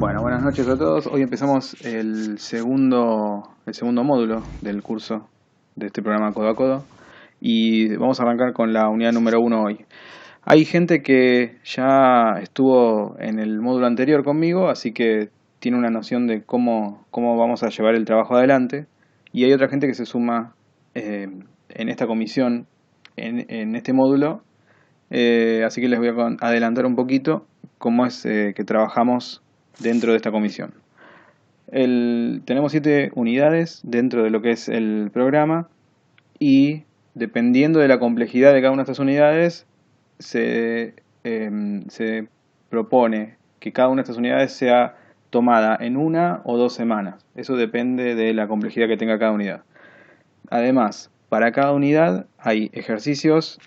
Bueno, buenas noches a todos. Hoy empezamos el segundo módulo del curso de este programa Codo a Codo y vamos a arrancar con la unidad número 1 hoy. Hay gente que ya estuvo en el módulo anterior conmigo, así que tiene una noción de cómo vamos a llevar el trabajo adelante, y hay otra gente que se suma en esta comisión, en este módulo, así que les voy a adelantar un poquito cómo es que trabajamos dentro de esta comisión. Tenemos 7 unidades dentro de lo que es el programa, y dependiendo de la complejidad de cada una de estas unidades se propone que cada una de estas unidades sea tomada en 1 o 2 semanas. Eso depende de la complejidad que tenga cada unidad. Además, para cada unidad hay ejercicios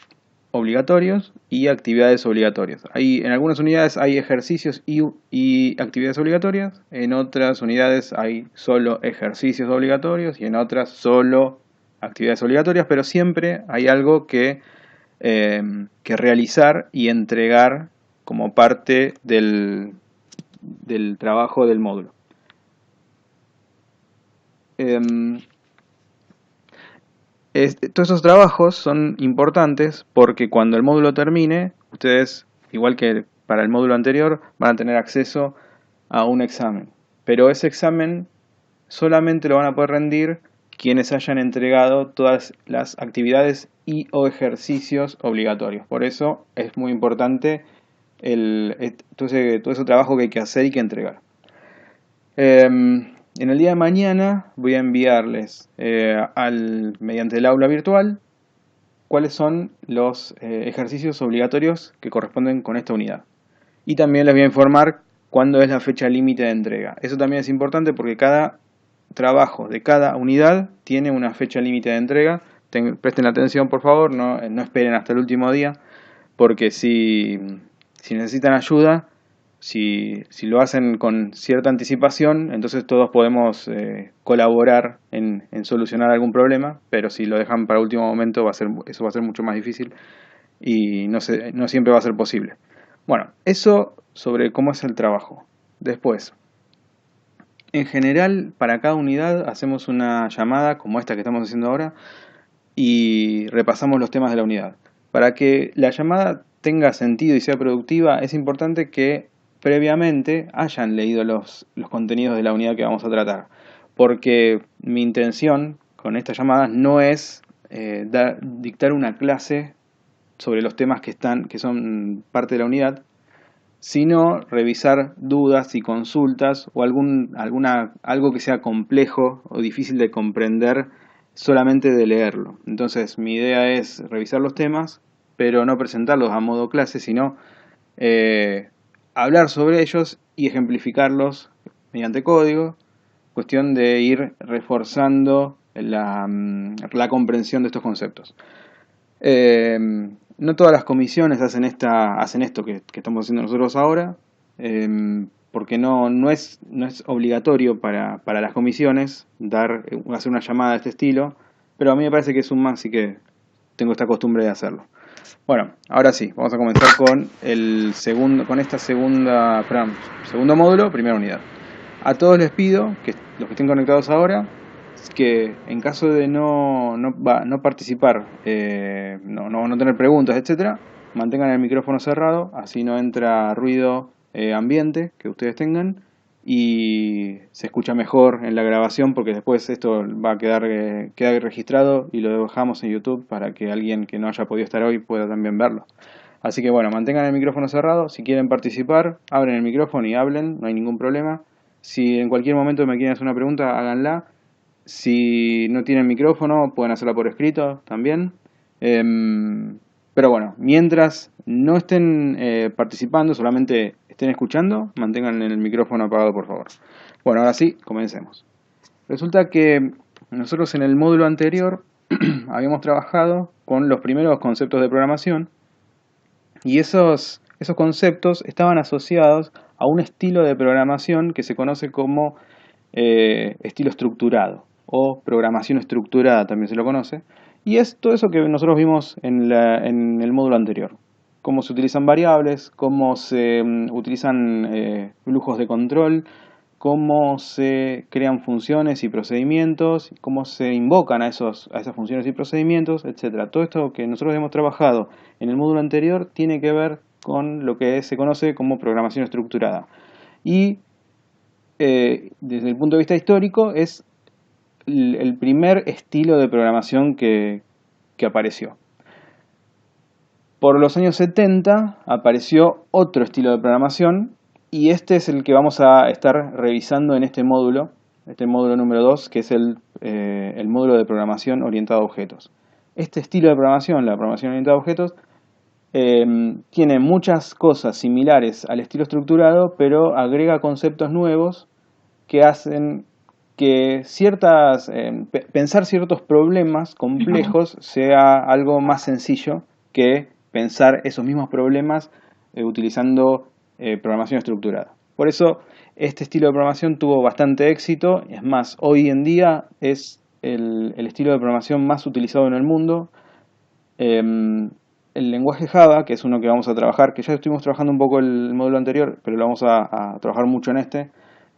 obligatorios y actividades obligatorias. En algunas unidades hay ejercicios y actividades obligatorias, en otras unidades hay solo ejercicios obligatorios y en otras solo actividades obligatorias, pero siempre hay algo que realizar y entregar como parte del trabajo del módulo. Todos esos trabajos son importantes porque cuando el módulo termine, ustedes, igual que para el módulo anterior, van a tener acceso a un examen. Pero ese examen solamente lo van a poder rendir quienes hayan entregado todas las actividades y o ejercicios obligatorios. Por eso es muy importante todo ese trabajo que hay que hacer y que entregar. En el día de mañana voy a enviarles mediante el aula virtual cuáles son los ejercicios obligatorios que corresponden con esta unidad. Y también les voy a informar cuándo es la fecha límite de entrega. Eso también es importante porque cada trabajo de cada unidad tiene una fecha límite de entrega. Presten atención, por favor, no esperen hasta el último día, porque si necesitan ayuda, si lo hacen con cierta anticipación, entonces todos podemos colaborar en solucionar algún problema, pero si lo dejan para último momento eso va a ser mucho más difícil y no siempre va a ser posible. Bueno, eso sobre cómo es el trabajo. Después, en general, para cada unidad hacemos una llamada como esta que estamos haciendo ahora y repasamos los temas de la unidad. Para que la llamada tenga sentido y sea productiva, es importante que previamente hayan leído los contenidos de la unidad que vamos a tratar. Porque mi intención con estas llamadas no es dictar una clase sobre los temas que son parte de la unidad, sino revisar dudas y consultas o algo que sea complejo o difícil de comprender solamente de leerlo. Entonces mi idea es revisar los temas, pero no presentarlos a modo clase, sino hablar sobre ellos y ejemplificarlos mediante código, cuestión de ir reforzando la comprensión de estos conceptos. No todas las comisiones hacen esto que estamos haciendo nosotros ahora, porque no es obligatorio para las comisiones hacer una llamada de este estilo, pero a mí me parece que es un más, así que tengo esta costumbre de hacerlo. Bueno, ahora sí, vamos a comenzar con segundo módulo, primera unidad. A todos les pido, que los que estén conectados ahora, que en caso de no participar, no tener preguntas, etcétera, mantengan el micrófono cerrado, así no entra ruido ambiente que ustedes tengan y se escucha mejor en la grabación, porque después esto va a quedar registrado y lo dejamos en YouTube para que alguien que no haya podido estar hoy pueda también verlo. Así que bueno, mantengan el micrófono cerrado. Si quieren participar, abren el micrófono y hablen, no hay ningún problema. Si en cualquier momento me quieren hacer una pregunta, háganla. Si no tienen micrófono, pueden hacerla por escrito también. Pero bueno, mientras no estén participando, solamente estén escuchando, mantengan el micrófono apagado, por favor. Bueno, ahora sí, comencemos. Resulta que nosotros en el módulo anterior habíamos trabajado con los primeros conceptos de programación, y esos conceptos estaban asociados a un estilo de programación que se conoce como estilo estructurado o programación estructurada, también se lo conoce, y es todo eso que nosotros vimos en el módulo anterior. cómo se utilizan variables, cómo se utilizan flujos de control, cómo se crean funciones y procedimientos, cómo se invocan a esas funciones y procedimientos, etcétera. Todo esto que nosotros hemos trabajado en el módulo anterior tiene que ver con lo que se conoce como programación estructurada. Y desde el punto de vista histórico es el primer estilo de programación que apareció. Por los años 70 apareció otro estilo de programación y este es el que vamos a estar revisando en este módulo número 2, que es el módulo de programación orientada a objetos. Este estilo de programación, la programación orientada a objetos, tiene muchas cosas similares al estilo estructurado, pero agrega conceptos nuevos que hacen que pensar ciertos problemas complejos sea algo más sencillo que pensar esos mismos problemas utilizando programación estructurada. Por eso este estilo de programación tuvo bastante éxito. Es más, hoy en día es el estilo de programación más utilizado en el mundo. El lenguaje Java, que es uno que vamos a trabajar, que ya estuvimos trabajando un poco el módulo anterior, pero lo vamos a trabajar mucho en este,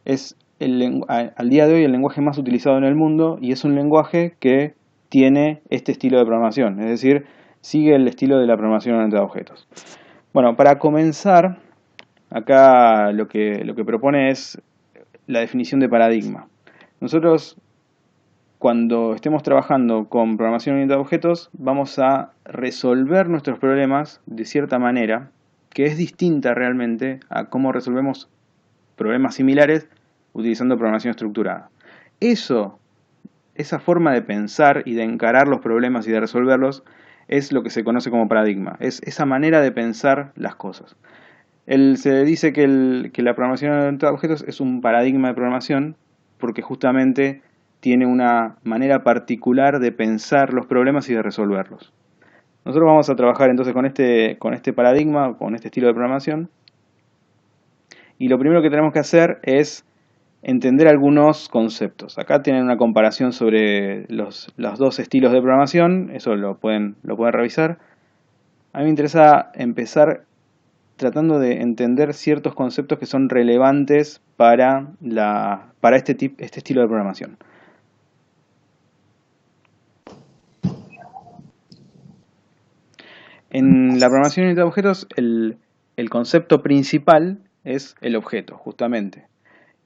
es al día de hoy el lenguaje más utilizado en el mundo y es un lenguaje que tiene este estilo de programación, es decir, sigue el estilo de la programación orientada a objetos. Bueno, para comenzar, acá lo que propone es la definición de paradigma. Nosotros, cuando estemos trabajando con programación orientada a objetos, vamos a resolver nuestros problemas de cierta manera, que es distinta realmente a cómo resolvemos problemas similares utilizando programación estructurada. Esa forma de pensar y de encarar los problemas y de resolverlos es lo que se conoce como paradigma. Es esa manera de pensar las cosas. Se dice que la programación orientada a objetos es un paradigma de programación porque justamente tiene una manera particular de pensar los problemas y de resolverlos. Nosotros vamos a trabajar entonces con este paradigma, con este estilo de programación. Y lo primero que tenemos que hacer es entender algunos conceptos. Acá tienen una comparación sobre los dos estilos de programación, eso lo pueden revisar. A mí me interesa empezar tratando de entender ciertos conceptos que son relevantes para este estilo de programación. En la programación orientada a objetos, el concepto principal es el objeto, justamente.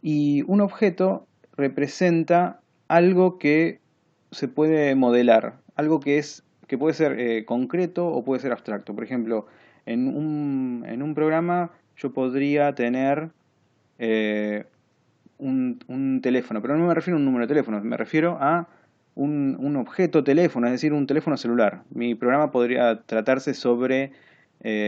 Y un objeto representa algo que se puede modelar, algo que puede ser concreto o puede ser abstracto. Por ejemplo, en un programa yo podría tener un teléfono, pero no me refiero a un número de teléfono, me refiero a un objeto teléfono, es decir, un teléfono celular. Mi programa podría tratarse sobre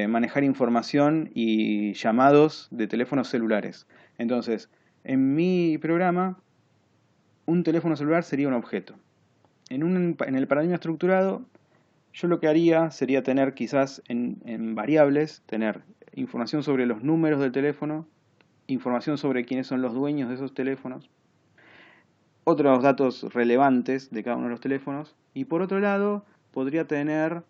manejar información y llamados de teléfonos celulares. Entonces, en mi programa, un teléfono celular sería un objeto. En el paradigma estructurado, yo lo que haría sería tener quizás en variables, tener información sobre los números del teléfono, información sobre quiénes son los dueños de esos teléfonos, otros datos relevantes de cada uno de los teléfonos, y por otro lado, podría tener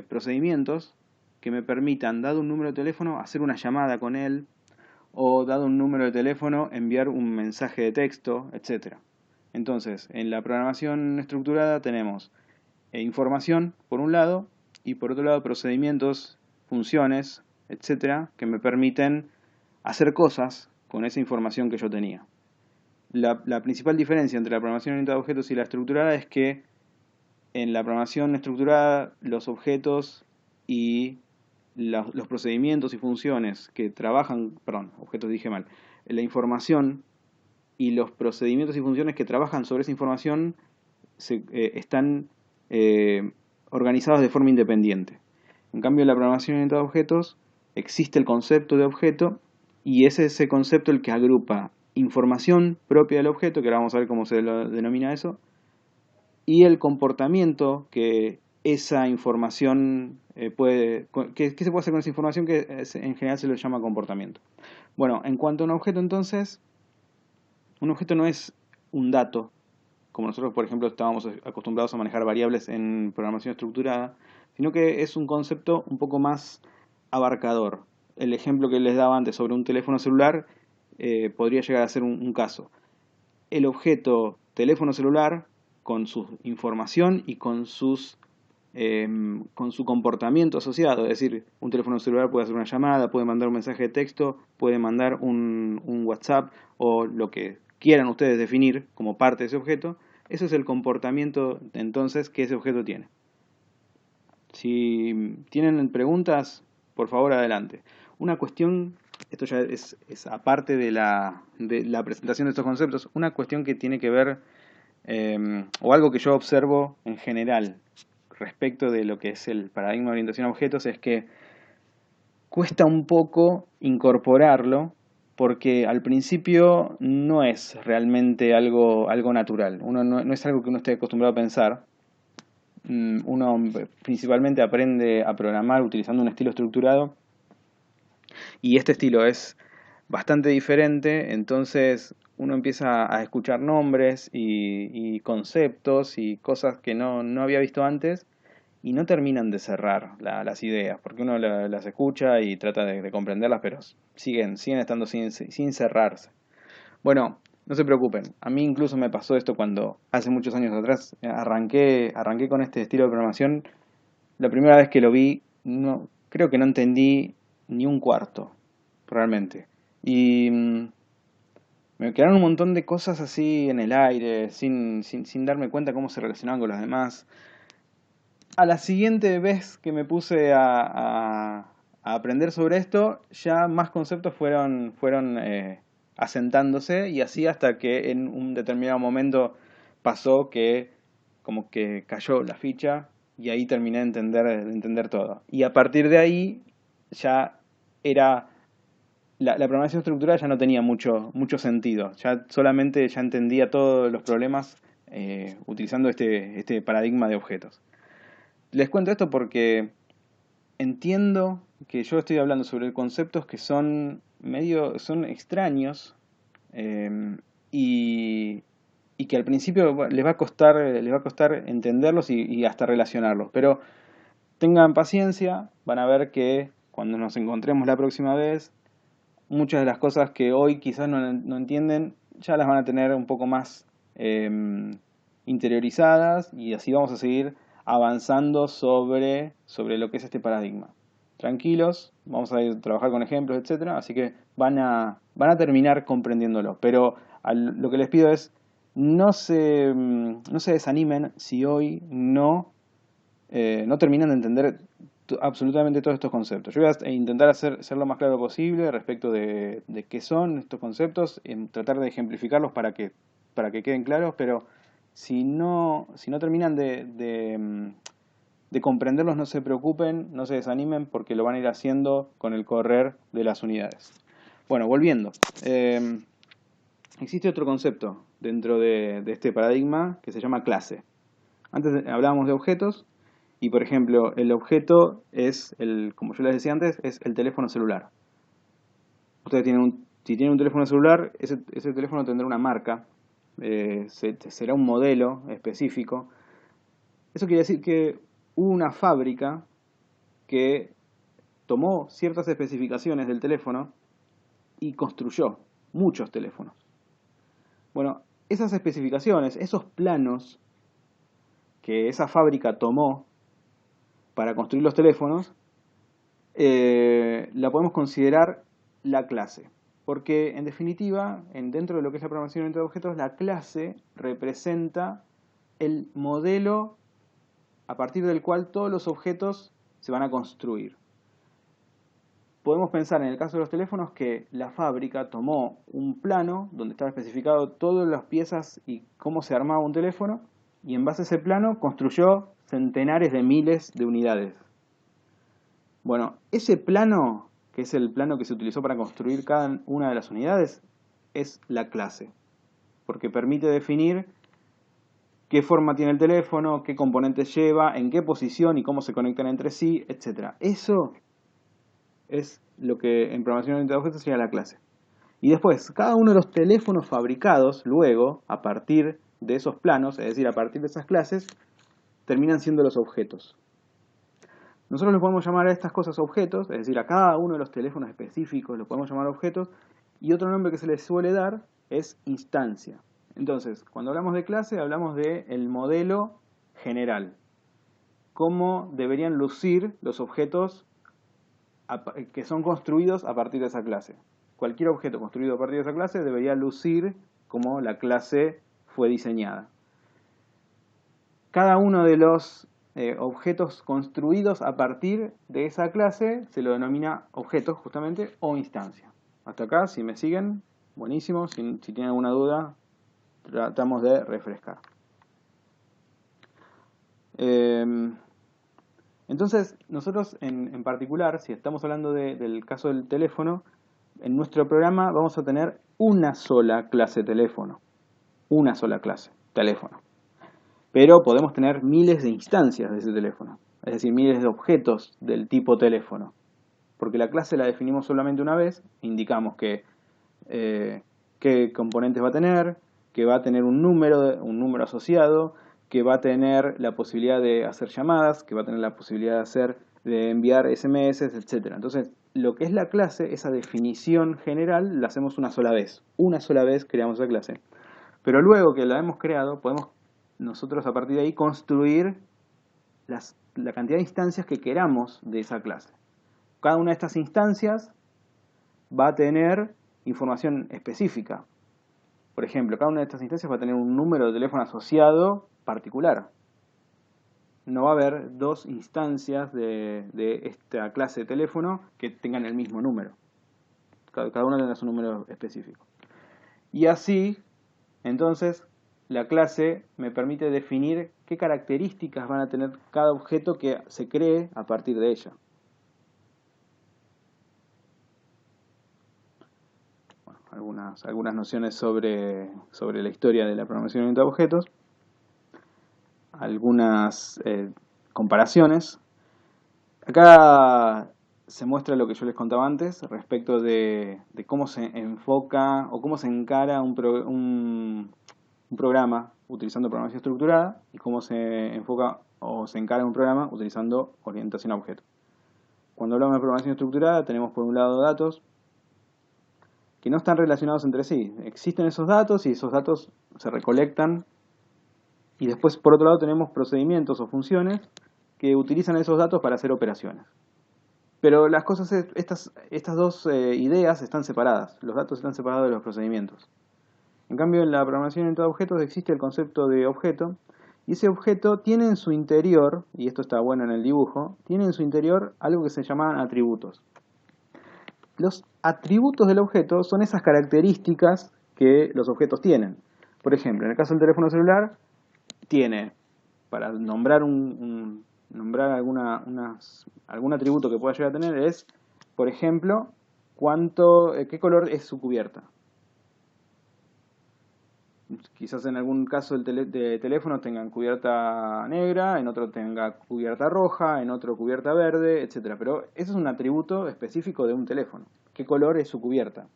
procedimientos que me permitan, dado un número de teléfono, hacer una llamada con él, o dado un número de teléfono, enviar un mensaje de texto, etc. Entonces, en la programación estructurada tenemos información, por un lado, y por otro lado procedimientos, funciones, etc., que me permiten hacer cosas con esa información que yo tenía. La principal diferencia entre la programación orientada a objetos y la estructurada es que en la programación estructurada los objetos y los procedimientos y funciones que trabajan, perdón, objetos dije mal, la información y los procedimientos y funciones que trabajan sobre esa información están organizados de forma independiente. En cambio, en la programación orientada a objetos existe el concepto de objeto y es ese concepto el que agrupa información propia del objeto, que ahora vamos a ver cómo se denomina eso, y el comportamiento que esa información ¿qué se puede hacer con esa información que en general se lo llama comportamiento? Bueno, en cuanto a un objeto entonces, un objeto no es un dato, como nosotros por ejemplo estábamos acostumbrados a manejar variables en programación estructurada, sino que es un concepto un poco más abarcador. El ejemplo que les daba antes sobre un teléfono celular podría llegar a ser un caso. El objeto teléfono celular, con su información y con su comportamiento asociado. Es decir, un teléfono celular puede hacer una llamada, puede mandar un mensaje de texto, puede mandar un WhatsApp o lo que quieran ustedes definir como parte de ese objeto. Eso es el comportamiento entonces que ese objeto tiene. Si tienen preguntas, por favor adelante. Una cuestión, esto ya es aparte de la presentación de estos conceptos, una cuestión que tiene que ver, o algo que yo observo en general respecto de lo que es el paradigma de orientación a objetos, es que cuesta un poco incorporarlo porque al principio no es realmente algo natural. No es algo que uno esté acostumbrado a pensar. Uno principalmente aprende a programar utilizando un estilo estructurado y este estilo es bastante diferente, entonces uno empieza a escuchar nombres y conceptos y cosas que no había visto antes y no terminan de cerrar las ideas, porque uno las escucha y trata de comprenderlas, pero siguen estando sin cerrarse. Bueno, no se preocupen, a mí incluso me pasó esto cuando hace muchos años atrás arranqué con este estilo de programación. La primera vez que lo vi, creo que no entendí ni un cuarto, realmente. Y me quedaron un montón de cosas así en el aire, sin darme cuenta cómo se relacionaban con los demás. A la siguiente vez que me puse a aprender sobre esto, ya más conceptos fueron asentándose y así hasta que en un determinado momento pasó que como que cayó la ficha y ahí terminé de entender todo. Y a partir de ahí ya era la programación estructurada ya no tenía mucho sentido. Ya solamente ya entendía todos los problemas utilizando este paradigma de objetos. Les cuento esto porque entiendo que yo estoy hablando sobre conceptos que son son extraños eh, y, y que al principio bueno, les va a costar entenderlos y hasta relacionarlos. Pero tengan paciencia, van a ver que cuando nos encontremos la próxima vez, muchas de las cosas que hoy quizás no entienden, ya las van a tener un poco más interiorizadas y así vamos a seguir avanzando sobre lo que es este paradigma. Tranquilos, vamos a ir a trabajar con ejemplos, etcétera, así que van a terminar comprendiéndolo. Pero lo que les pido es no se desanimen si hoy no terminan de entender absolutamente todos estos conceptos. Yo voy a intentar ser lo más claro posible respecto de qué son estos conceptos, tratar de ejemplificarlos para que queden claros, pero si no terminan de comprenderlos, no se preocupen, no se desanimen, porque lo van a ir haciendo con el correr de las unidades. Bueno, volviendo. Existe otro concepto dentro de este paradigma que se llama clase. Antes hablábamos de objetos. Y por ejemplo, el objeto es, como yo les decía antes, es el teléfono celular. Ustedes si tienen un teléfono celular, ese teléfono tendrá una marca, será un modelo específico. Eso quiere decir que hubo una fábrica que tomó ciertas especificaciones del teléfono y construyó muchos teléfonos. Bueno, esas especificaciones, esos planos que esa fábrica tomó para construir los teléfonos, la podemos considerar la clase. Porque en definitiva, dentro de lo que es la programación orientada a objetos, la clase representa el modelo a partir del cual todos los objetos se van a construir. Podemos pensar en el caso de los teléfonos que la fábrica tomó un plano donde estaba especificado todas las piezas y cómo se armaba un teléfono y en base a ese plano construyó centenares de miles de unidades. Bueno, ese plano, que es el plano que se utilizó para construir cada una de las unidades, es la clase. Porque permite definir qué forma tiene el teléfono, qué componentes lleva, en qué posición y cómo se conectan entre sí, etc. Eso es lo que en programación orientada a objetos sería la clase. Y después, cada uno de los teléfonos fabricados, luego, a partir de esos planos, es decir, a partir de esas clases, terminan siendo los objetos. Nosotros le podemos llamar a estas cosas objetos, es decir, a cada uno de los teléfonos específicos lo podemos llamar objetos, y otro nombre que se les suele dar es instancia. Entonces, cuando hablamos de clase, hablamos del modelo general. Cómo deberían lucir los objetos que son construidos a partir de esa clase. Cualquier objeto construido a partir de esa clase debería lucir como la clase fue diseñada. Cada uno de los objetos construidos a partir de esa clase se lo denomina objeto justamente o instancia. Hasta acá, si me siguen, buenísimo. Si tienen alguna duda, tratamos de refrescar. Entonces, nosotros en particular, si estamos hablando del caso del teléfono, en nuestro programa vamos a tener una sola clase teléfono. Una sola clase teléfono. Pero podemos tener miles de instancias de ese teléfono. Es decir, miles de objetos del tipo teléfono. Porque la clase la definimos solamente una vez, indicamos qué componentes va a tener, que va a tener un número asociado, que va a tener la posibilidad de hacer llamadas, que va a tener la posibilidad de enviar SMS, etc. Entonces, lo que es la clase, esa definición general, la hacemos una sola vez. Una sola vez creamos esa clase. Pero luego que la hemos creado, podemos nosotros a partir de ahí construir la cantidad de instancias que queramos de esa clase. Cada una de estas instancias va a tener información específica. Por ejemplo, cada una de estas instancias va a tener un número de teléfono asociado particular. No va a haber dos instancias de esta clase de teléfono que tengan el mismo número. Cada una tendrá su número específico. Y así, entonces, la clase me permite definir qué características van a tener cada objeto que se cree a partir de ella. Bueno, algunas nociones sobre la historia de la programación orientada a objetos. Algunas comparaciones. Acá se muestra lo que yo les contaba antes respecto de cómo se enfoca o cómo se encara un programa utilizando programación estructurada y cómo se enfoca o se encara un programa utilizando orientación a objetos. Cuando hablamos de programación estructurada tenemos por un lado datos que no están relacionados entre sí. Existen esos datos y esos datos se recolectan y después por otro lado tenemos procedimientos o funciones que utilizan esos datos para hacer operaciones. Pero las cosas, estas dos ideas están separadas. Los datos están separados de los procedimientos. En cambio, en la programación orientada a objetos existe el concepto de objeto, y ese objeto tiene en su interior, y esto está bueno en el dibujo, tiene en su interior algo que se llaman atributos. Los atributos del objeto son esas características que los objetos tienen. Por ejemplo, en el caso del teléfono celular, tiene, para nombrar algún atributo que pueda llegar a tener, es, por ejemplo, qué color es su cubierta. Quizás en algún caso de teléfono tengan cubierta negra, en otro tenga cubierta roja, en otro cubierta verde, etc. Pero eso es un atributo específico de un teléfono. ¿Qué color es su cubierta?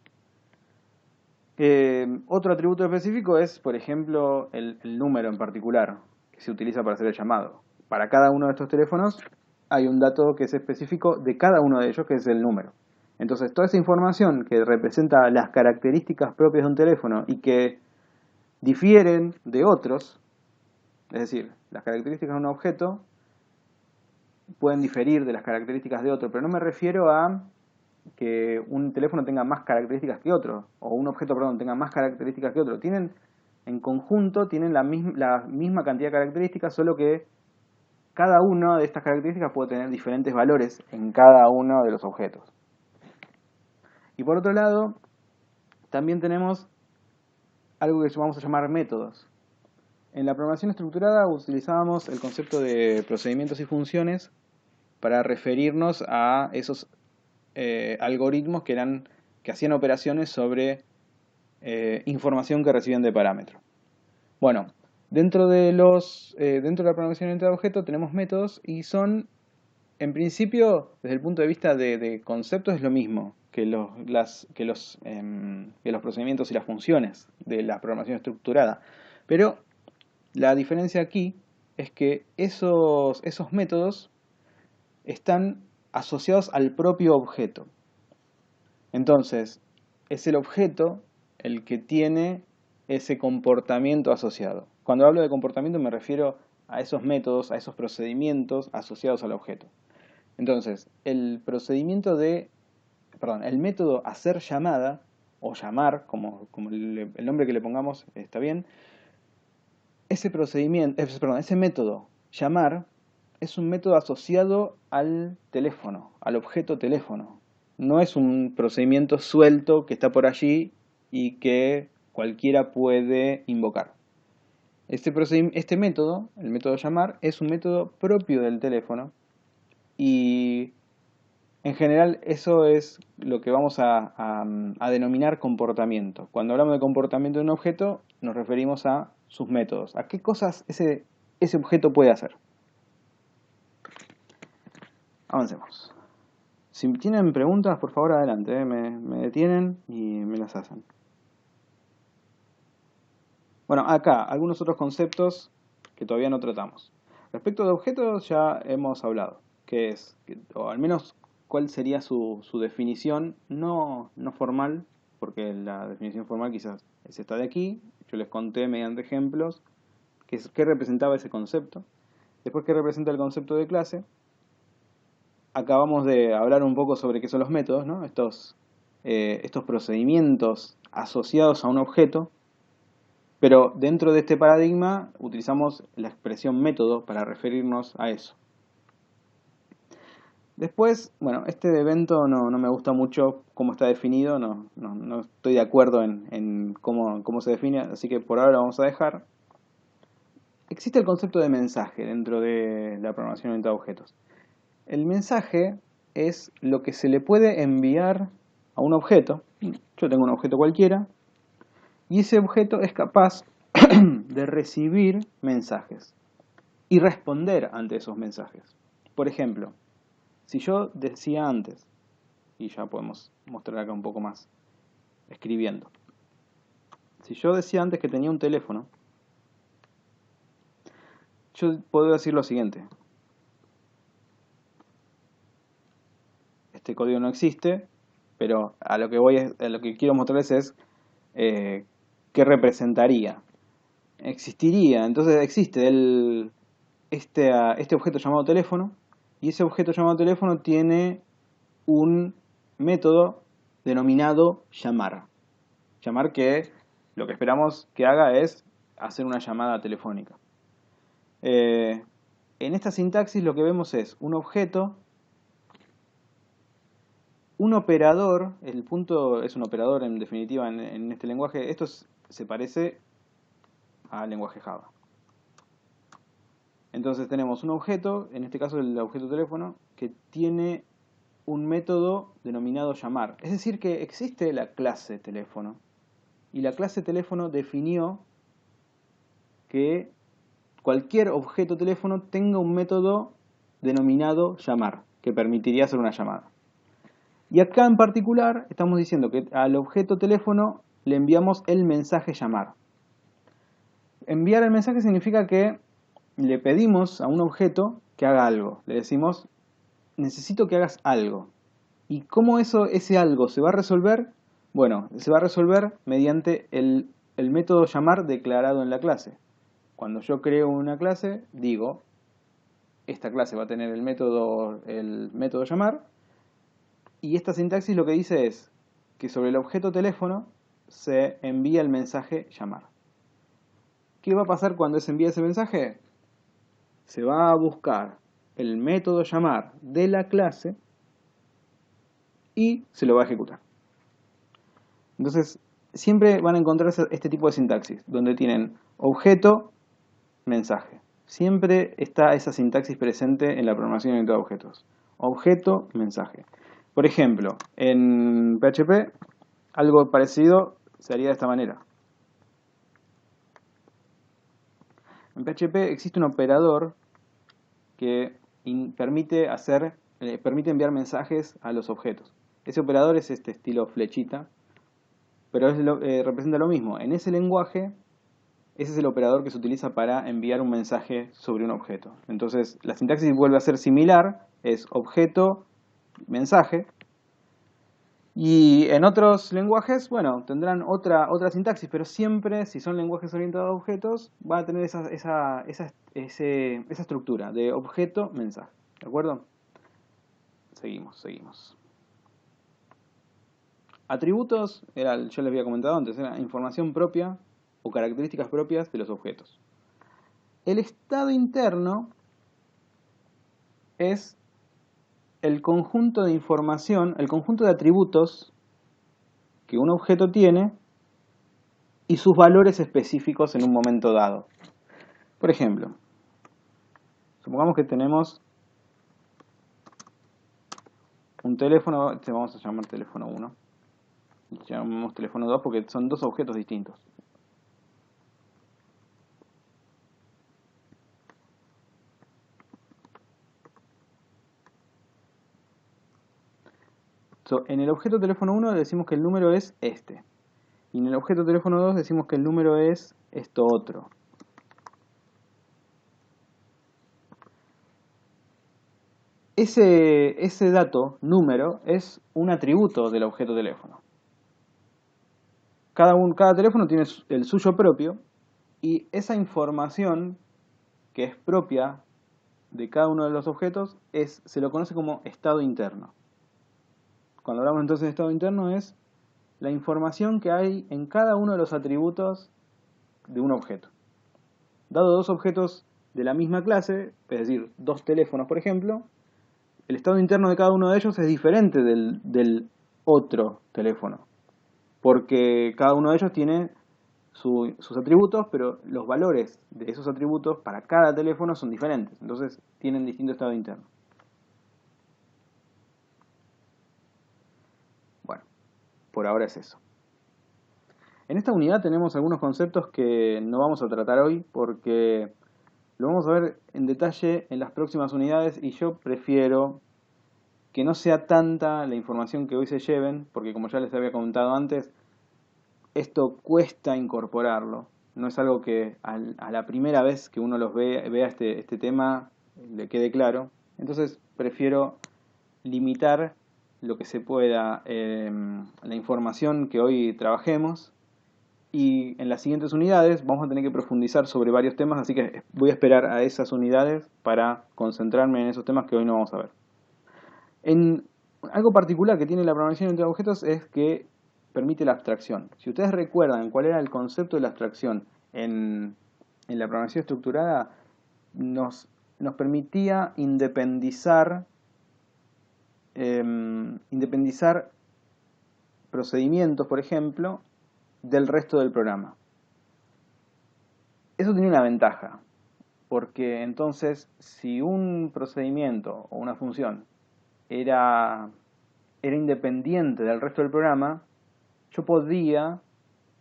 Otro atributo específico es, por ejemplo, el número en particular que se utiliza para hacer el llamado. Para cada uno de estos teléfonos hay un dato que es específico de cada uno de ellos, que es el número. Entonces, toda esa información que representa las características propias de un teléfono y que difieren de otros, es decir, las características de un objeto pueden diferir de las características de otro, pero no me refiero a que un teléfono tenga más características que otro, o un objeto, perdón, tenga más características que otro. En conjunto tienen la misma cantidad de características, solo que cada una de estas características puede tener diferentes valores en cada uno de los objetos. Y por otro lado, también tenemos algo que vamos a llamar métodos. En la programación estructurada utilizábamos el concepto de procedimientos y funciones para referirnos a esos algoritmos que hacían operaciones sobre información que recibían de parámetro. Bueno, dentro de la programación orientada a objetos tenemos métodos y son, en principio, desde el punto de vista de conceptos, es lo mismo que los procedimientos y las funciones de la programación estructurada. Pero la diferencia aquí es que esos métodos están asociados al propio objeto. Entonces, es el objeto el que tiene ese comportamiento asociado. Cuando hablo de comportamiento me refiero a esos métodos, a esos procedimientos asociados al objeto. Entonces, el método hacer llamada, o llamar, como el nombre que le pongamos está bien, ese método llamar es un método asociado al teléfono, al objeto teléfono. No es un procedimiento suelto que está por allí y que cualquiera puede invocar. Este método, el método llamar, es un método propio del teléfono y en general eso es lo que vamos a denominar comportamiento. Cuando hablamos de comportamiento de un objeto nos referimos a sus métodos, a qué cosas ese objeto puede hacer. Avancemos. Si tienen preguntas, por favor adelante, me detienen y me las hacen. Bueno, acá algunos otros conceptos que todavía no tratamos. Respecto de objetos ya hemos hablado, o al menos cuál sería su definición, no formal, porque la definición formal quizás es esta de aquí. Yo les conté mediante ejemplos qué representaba ese concepto. Después, qué representa el concepto de clase. Acabamos de hablar un poco sobre qué son los métodos, ¿no? Estos procedimientos asociados a un objeto, pero dentro de este paradigma utilizamos la expresión método para referirnos a eso. Después, bueno, este evento no me gusta mucho cómo está definido, no estoy de acuerdo en cómo se define, así que por ahora lo vamos a dejar. Existe el concepto de mensaje dentro de la programación orientada a objetos. El mensaje es lo que se le puede enviar a un objeto. Yo tengo un objeto cualquiera y ese objeto es capaz de recibir mensajes y responder ante esos mensajes. Por ejemplo, si yo decía antes, y ya podemos mostrar acá un poco más escribiendo, si yo decía antes que tenía un teléfono, yo puedo decir lo siguiente: este código no existe, pero a lo que quiero mostrarles es qué representaría. Existiría, entonces existe este objeto llamado teléfono, y ese objeto llamado teléfono tiene un método denominado llamar. Llamar, que lo que esperamos que haga es hacer una llamada telefónica. En esta sintaxis lo que vemos es un objeto, un operador. El punto es un operador en definitiva en este lenguaje. Esto se parece al lenguaje Java. Entonces tenemos un objeto, en este caso el objeto teléfono, que tiene un método denominado llamar. Es decir, que existe la clase teléfono. Y la clase teléfono definió que cualquier objeto teléfono tenga un método denominado llamar, que permitiría hacer una llamada. Y acá en particular estamos diciendo que al objeto teléfono le enviamos el mensaje llamar. Enviar el mensaje significa que le pedimos a un objeto que haga algo. Le decimos: necesito que hagas algo. ¿Y cómo ese algo se va a resolver? Bueno, se va a resolver mediante el método llamar declarado en la clase. Cuando yo creo una clase, digo, esta clase va a tener el método llamar, y esta sintaxis lo que dice es que sobre el objeto teléfono se envía el mensaje llamar. ¿Qué va a pasar cuando se envía ese mensaje? Se va a buscar el método llamar de la clase y se lo va a ejecutar. Entonces, siempre van a encontrar este tipo de sintaxis, donde tienen objeto, mensaje. Siempre está esa sintaxis presente en la programación orientada a objetos. Objeto, mensaje. Por ejemplo, en PHP, algo parecido se haría de esta manera. En PHP existe un operador que permite enviar mensajes a los objetos. Ese operador es este estilo flechita, pero representa lo mismo. En ese lenguaje, ese es el operador que se utiliza para enviar un mensaje sobre un objeto. Entonces, la sintaxis vuelve a ser similar, es objeto, mensaje. Y en otros lenguajes, bueno, tendrán otra sintaxis, pero siempre, si son lenguajes orientados a objetos, va a tener esa estructura de objeto, mensaje. ¿De acuerdo? Seguimos. Atributos, yo les había comentado antes, era información propia o características propias de los objetos. El estado interno es el conjunto de información, el conjunto de atributos que un objeto tiene y sus valores específicos en un momento dado. Por ejemplo, supongamos que tenemos un teléfono, este vamos a llamar teléfono 1, y llamamos teléfono 2 porque son dos objetos distintos. En el objeto teléfono 1 decimos que el número es este. Y en el objeto teléfono 2 decimos que el número es esto otro. Ese dato, número, es un atributo del objeto teléfono. Cada teléfono tiene el suyo propio y esa información que es propia de cada uno de los objetos se lo conoce como estado interno. Cuando hablamos entonces de estado interno es la información que hay en cada uno de los atributos de un objeto. Dado dos objetos de la misma clase, es decir, dos teléfonos por ejemplo, el estado interno de cada uno de ellos es diferente del otro teléfono. Porque cada uno de ellos tiene sus atributos, pero los valores de esos atributos para cada teléfono son diferentes. Entonces tienen distinto estado interno. Bueno, por ahora es eso. En esta unidad tenemos algunos conceptos que no vamos a tratar hoy porque lo vamos a ver en detalle en las próximas unidades y yo prefiero que no sea tanta la información que hoy se lleven, porque como ya les había comentado antes, esto cuesta incorporarlo. No es algo que a la primera vez que uno vea este tema le quede claro. Entonces prefiero limitar lo que se pueda la información que hoy trabajemos. Y en las siguientes unidades vamos a tener que profundizar sobre varios temas, así que voy a esperar a esas unidades para concentrarme en esos temas que hoy no vamos a ver. Algo particular que tiene la programación entre objetos es que permite la abstracción. Si ustedes recuerdan cuál era el concepto de la abstracción en la programación estructurada, nos permitía independizar procedimientos, por ejemplo, del resto del programa. Eso tenía una ventaja, porque entonces si un procedimiento o una función era independiente del resto del programa, yo podía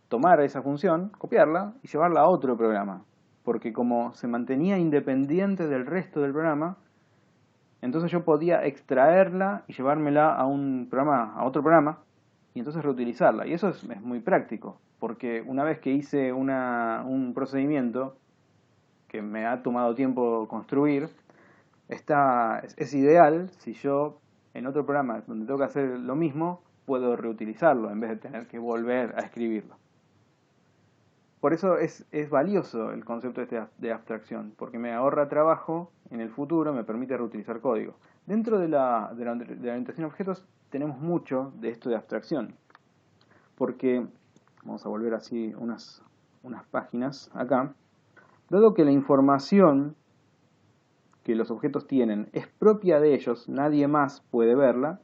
tomar esa función, copiarla y llevarla a otro programa. Porque como se mantenía independiente del resto del programa, entonces yo podía extraerla y llevármela a otro programa, y entonces reutilizarla. Y eso es muy práctico, porque una vez que hice un procedimiento que me ha tomado tiempo construir, es ideal si yo en otro programa donde tengo que hacer lo mismo, puedo reutilizarlo en vez de tener que volver a escribirlo. Por eso es valioso el concepto de abstracción, porque me ahorra trabajo en el futuro, me permite reutilizar código. Dentro de la orientación a objetos tenemos mucho de esto de abstracción, porque, vamos a volver así unas páginas acá, dado que la información que los objetos tienen es propia de ellos, nadie más puede verla,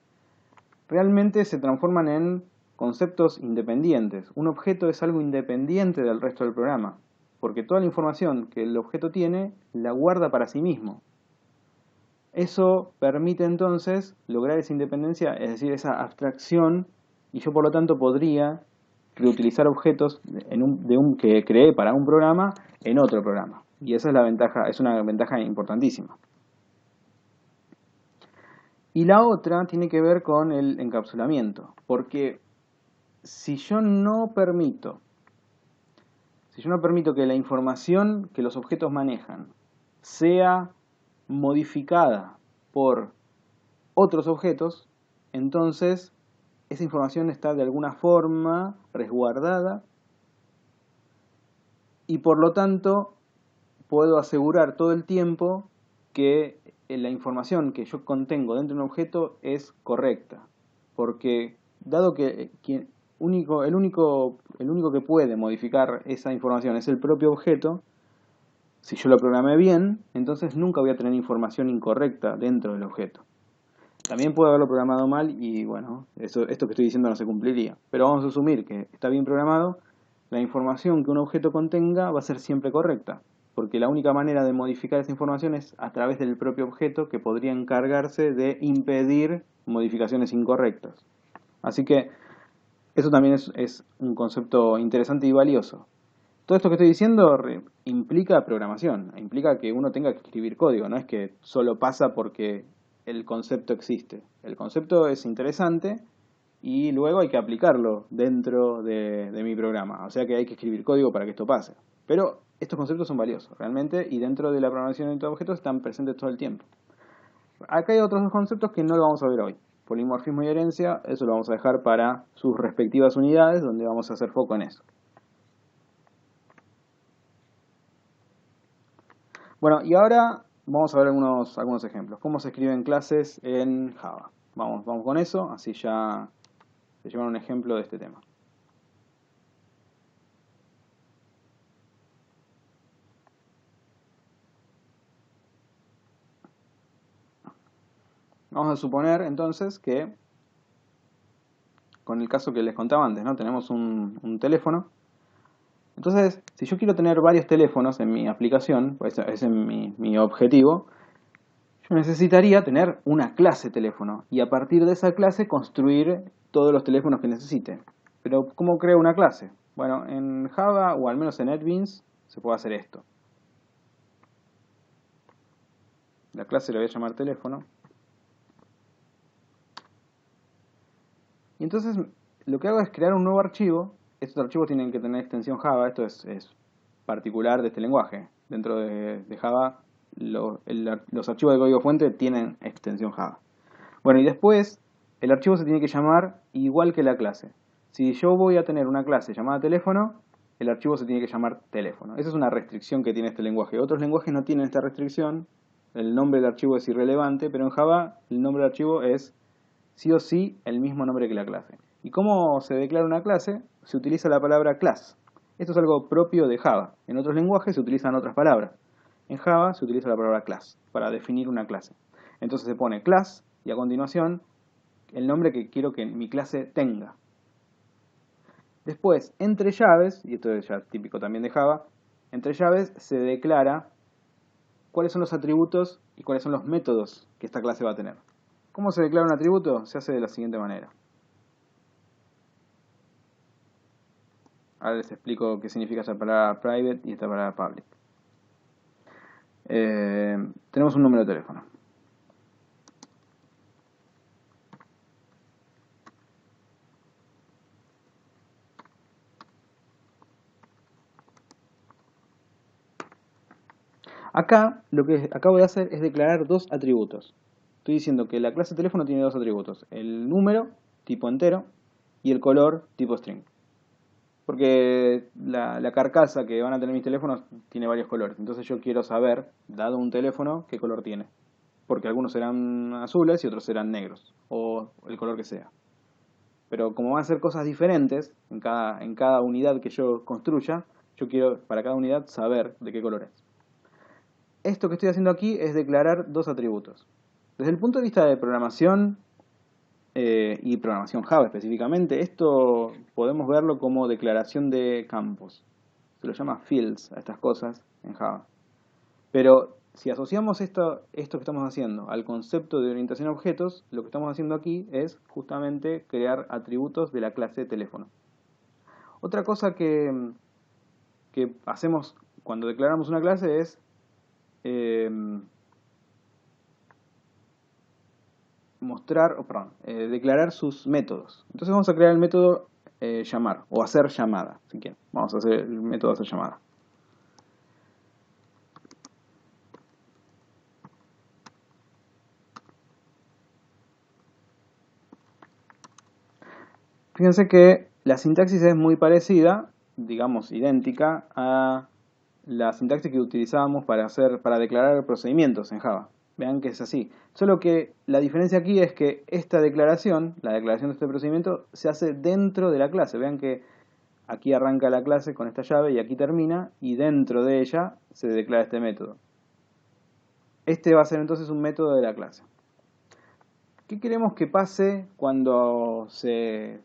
realmente se transforman en conceptos independientes. Un objeto es algo independiente del resto del programa, porque toda la información que el objeto tiene la guarda para sí mismo. Eso permite entonces lograr esa independencia, es decir, esa abstracción, y yo por lo tanto podría reutilizar objetos que creé para un programa en otro programa. Y esa es una ventaja importantísima. Y la otra tiene que ver con el encapsulamiento, porque si yo no permito que la información que los objetos manejan sea modificada por otros objetos, entonces esa información está de alguna forma resguardada y por lo tanto puedo asegurar todo el tiempo que la información que yo contengo dentro de un objeto es correcta. Porque dado que el único que puede modificar esa información es el propio objeto, si yo lo programé bien, entonces nunca voy a tener información incorrecta dentro del objeto. También puedo haberlo programado mal y bueno, esto que estoy diciendo no se cumpliría. Pero vamos a asumir que está bien programado, la información que un objeto contenga va a ser siempre correcta. Porque la única manera de modificar esa información es a través del propio objeto que podría encargarse de impedir modificaciones incorrectas. Así que eso también es un concepto interesante y valioso. Todo esto que estoy diciendo implica programación, implica que uno tenga que escribir código, no es que solo pasa porque el concepto existe. El concepto es interesante y luego hay que aplicarlo dentro de mi programa, o sea que hay que escribir código para que esto pase. Pero estos conceptos son valiosos, realmente, y dentro de la programación de objetos están presentes todo el tiempo. Acá hay otros dos conceptos que no lo vamos a ver hoy. Polimorfismo y herencia, eso lo vamos a dejar para sus respectivas unidades, donde vamos a hacer foco en eso. Bueno, y ahora vamos a ver algunos ejemplos. ¿Cómo se escriben clases en Java? Vamos con eso, así ya se llevan un ejemplo de este tema. Vamos a suponer entonces que, con el caso que les contaba antes, ¿no? Tenemos un teléfono. Entonces, si yo quiero tener varios teléfonos en mi aplicación, pues ese es mi objetivo, yo necesitaría tener una clase teléfono y a partir de esa clase construir todos los teléfonos que necesite. Pero, ¿cómo creo una clase? Bueno, en Java o al menos en NetBeans se puede hacer esto. La clase le voy a llamar teléfono. Y entonces lo que hago es crear un nuevo archivo. Estos archivos tienen que tener extensión Java. Esto es particular de este lenguaje. Dentro de Java los archivos de código fuente tienen extensión Java. Bueno, y después el archivo se tiene que llamar igual que la clase. Si yo voy a tener una clase llamada teléfono, el archivo se tiene que llamar teléfono. Esa es una restricción que tiene este lenguaje. Otros lenguajes no tienen esta restricción. El nombre del archivo es irrelevante, pero en Java el nombre del archivo es sí o sí el mismo nombre que la clase. ¿Y cómo se declara una clase? Se utiliza la palabra class. Esto es algo propio de Java. En otros lenguajes se utilizan otras palabras. En Java se utiliza la palabra class para definir una clase. Entonces se pone class y a continuación el nombre que quiero que mi clase tenga. Después, entre llaves, y esto es ya típico también de Java, entre llaves se declara cuáles son los atributos y cuáles son los métodos que esta clase va a tener. ¿Cómo se declara un atributo? Se hace de la siguiente manera. Ahora les explico qué significa esta palabra private y esta palabra public. Tenemos un número de teléfono. Acá lo que acabo de hacer es declarar dos atributos. Estoy diciendo que la clase teléfono tiene dos atributos. El número, tipo entero, y el color, tipo string. Porque la carcasa que van a tener mis teléfonos tiene varios colores. Entonces yo quiero saber, dado un teléfono, qué color tiene. Porque algunos serán azules y otros serán negros. O el color que sea. Pero como van a ser cosas diferentes en cada unidad que yo construya, yo quiero para cada unidad saber de qué color es. Esto que estoy haciendo aquí es declarar dos atributos. Desde el punto de vista de programación, y programación Java específicamente, esto podemos verlo como declaración de campos. Se lo llama fields a estas cosas en Java. Pero si asociamos esto que estamos haciendo al concepto de orientación a objetos, lo que estamos haciendo aquí es justamente crear atributos de la clase teléfono. Otra cosa que hacemos cuando declaramos una clase es declarar sus métodos. Entonces vamos a crear el método llamar o hacer llamada, si quieren. Vamos a hacer el método hacer llamada. Fíjense que la sintaxis es muy parecida, digamos idéntica, a la sintaxis que utilizábamos para declarar procedimientos en Java. Vean que es así. Solo que la diferencia aquí es que esta declaración, la declaración de este procedimiento, se hace dentro de la clase. Vean que aquí arranca la clase con esta llave y aquí termina, y dentro de ella se declara este método. Este va a ser entonces un método de la clase. ¿Qué queremos que pase cuando se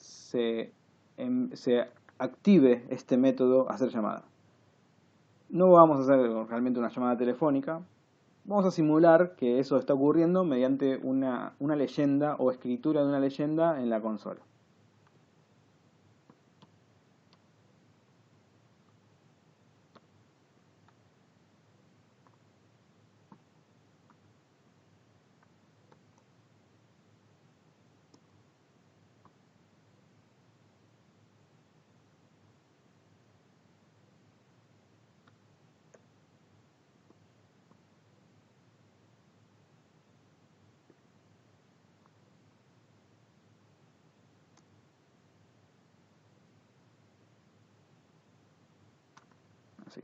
active este método hacer llamada? No vamos a hacer realmente una llamada telefónica. Vamos a simular que eso está ocurriendo mediante una leyenda o escritura de una leyenda en la consola. Así.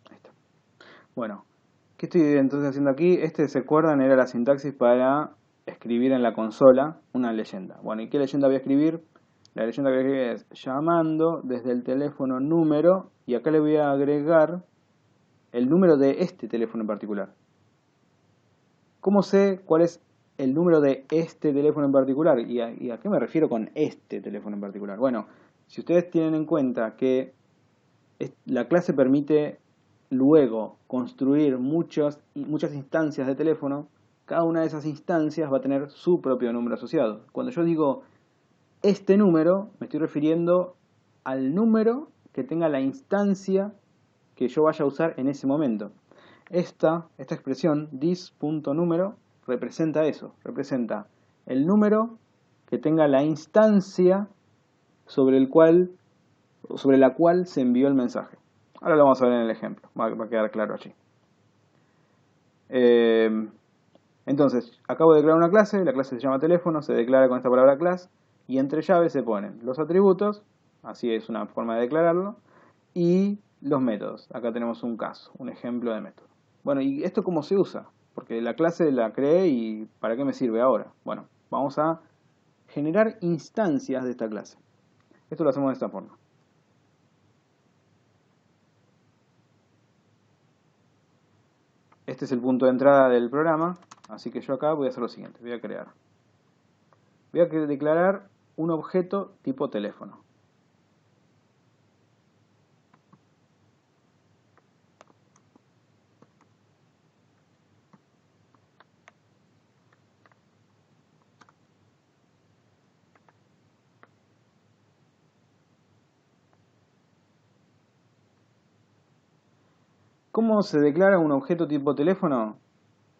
Ahí está. Bueno, ¿qué estoy entonces haciendo aquí? ¿Se acuerdan? Era la sintaxis para escribir en la consola una leyenda. Bueno, ¿y qué leyenda voy a escribir? La leyenda que voy a escribir es llamando desde el teléfono número, y acá le voy a agregar el número de este teléfono en particular. ¿Cómo sé cuál es el número de este teléfono en particular? ¿Y a qué me refiero con este teléfono en particular? Bueno, si ustedes tienen en cuenta que la clase permite luego construir muchas instancias de teléfono, cada una de esas instancias va a tener su propio número asociado. Cuando yo digo este número, me estoy refiriendo al número que tenga la instancia que yo vaya a usar en ese momento. Esta expresión, this.número, representa eso, representa el número que tenga la instancia sobre la cual se envió el mensaje. Ahora lo vamos a ver en el ejemplo, va a quedar claro allí. Entonces, acabo de declarar una clase, la clase se llama teléfono, se declara con esta palabra class, y entre llaves se ponen los atributos, así es una forma de declararlo, y los métodos. Acá tenemos un caso, un ejemplo de método. Bueno, ¿y esto cómo se usa? Porque la clase la creé y ¿para qué me sirve ahora? Bueno, vamos a generar instancias de esta clase. Esto lo hacemos de esta forma. Este es el punto de entrada del programa, así que yo acá voy a hacer lo siguiente, voy a declarar un objeto tipo teléfono. ¿Cómo se declara un objeto tipo teléfono?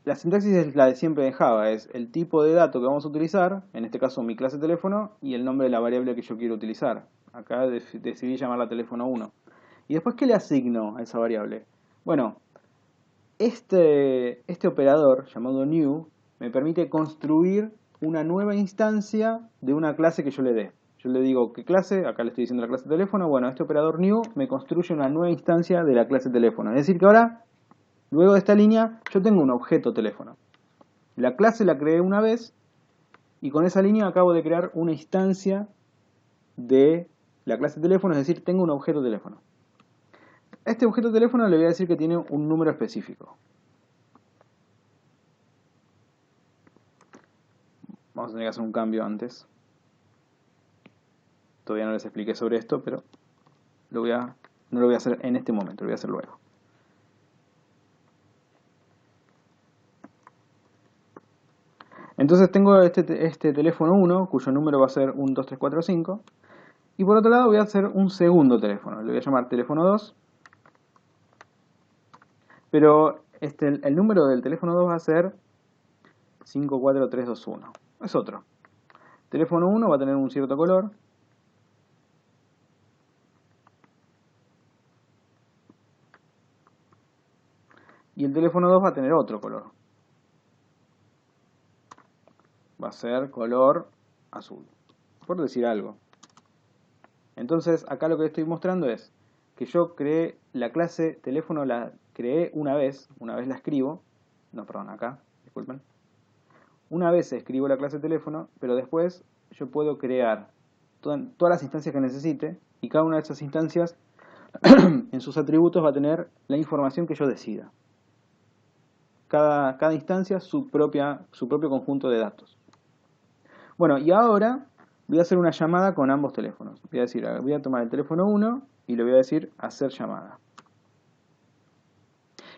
La sintaxis es la de siempre de Java, es el tipo de dato que vamos a utilizar, en este caso mi clase teléfono, y el nombre de la variable que yo quiero utilizar. Acá decidí llamarla teléfono 1. ¿Y después qué le asigno a esa variable? Bueno, este operador llamado new me permite construir una nueva instancia de una clase que yo le dé. Yo le digo qué clase, acá le estoy diciendo la clase teléfono, bueno, este operador new me construye una nueva instancia de la clase teléfono. Es decir que ahora, luego de esta línea, yo tengo un objeto teléfono. La clase la creé una vez y con esa línea acabo de crear una instancia de la clase teléfono, es decir, tengo un objeto teléfono. A este objeto teléfono le voy a decir que tiene un número específico. Vamos a tener que hacer un cambio antes. Todavía no les expliqué sobre esto, pero no lo voy a hacer en este momento, lo voy a hacer luego. Entonces tengo este teléfono 1, cuyo número va a ser 1, 2, 3, 4, 5. Y por otro lado voy a hacer un segundo teléfono, le voy a llamar teléfono 2. Pero El número del teléfono 2 va a ser 54321. Es otro. Teléfono 1 va a tener un cierto color. Y el teléfono 2 va a tener otro color. Va a ser color azul, por decir algo. Entonces, acá lo que estoy mostrando es que yo creé la clase teléfono, la creé una vez la escribo. No, perdón, acá, disculpen. Una vez escribo la clase teléfono, pero después yo puedo crear todas las instancias que necesite, y cada una de esas instancias en sus atributos va a tener la información que yo decida. Cada instancia su propio conjunto de datos. Bueno, y ahora voy a hacer una llamada con ambos teléfonos. Voy a decir, voy a tomar el teléfono 1 y le voy a decir hacer llamada.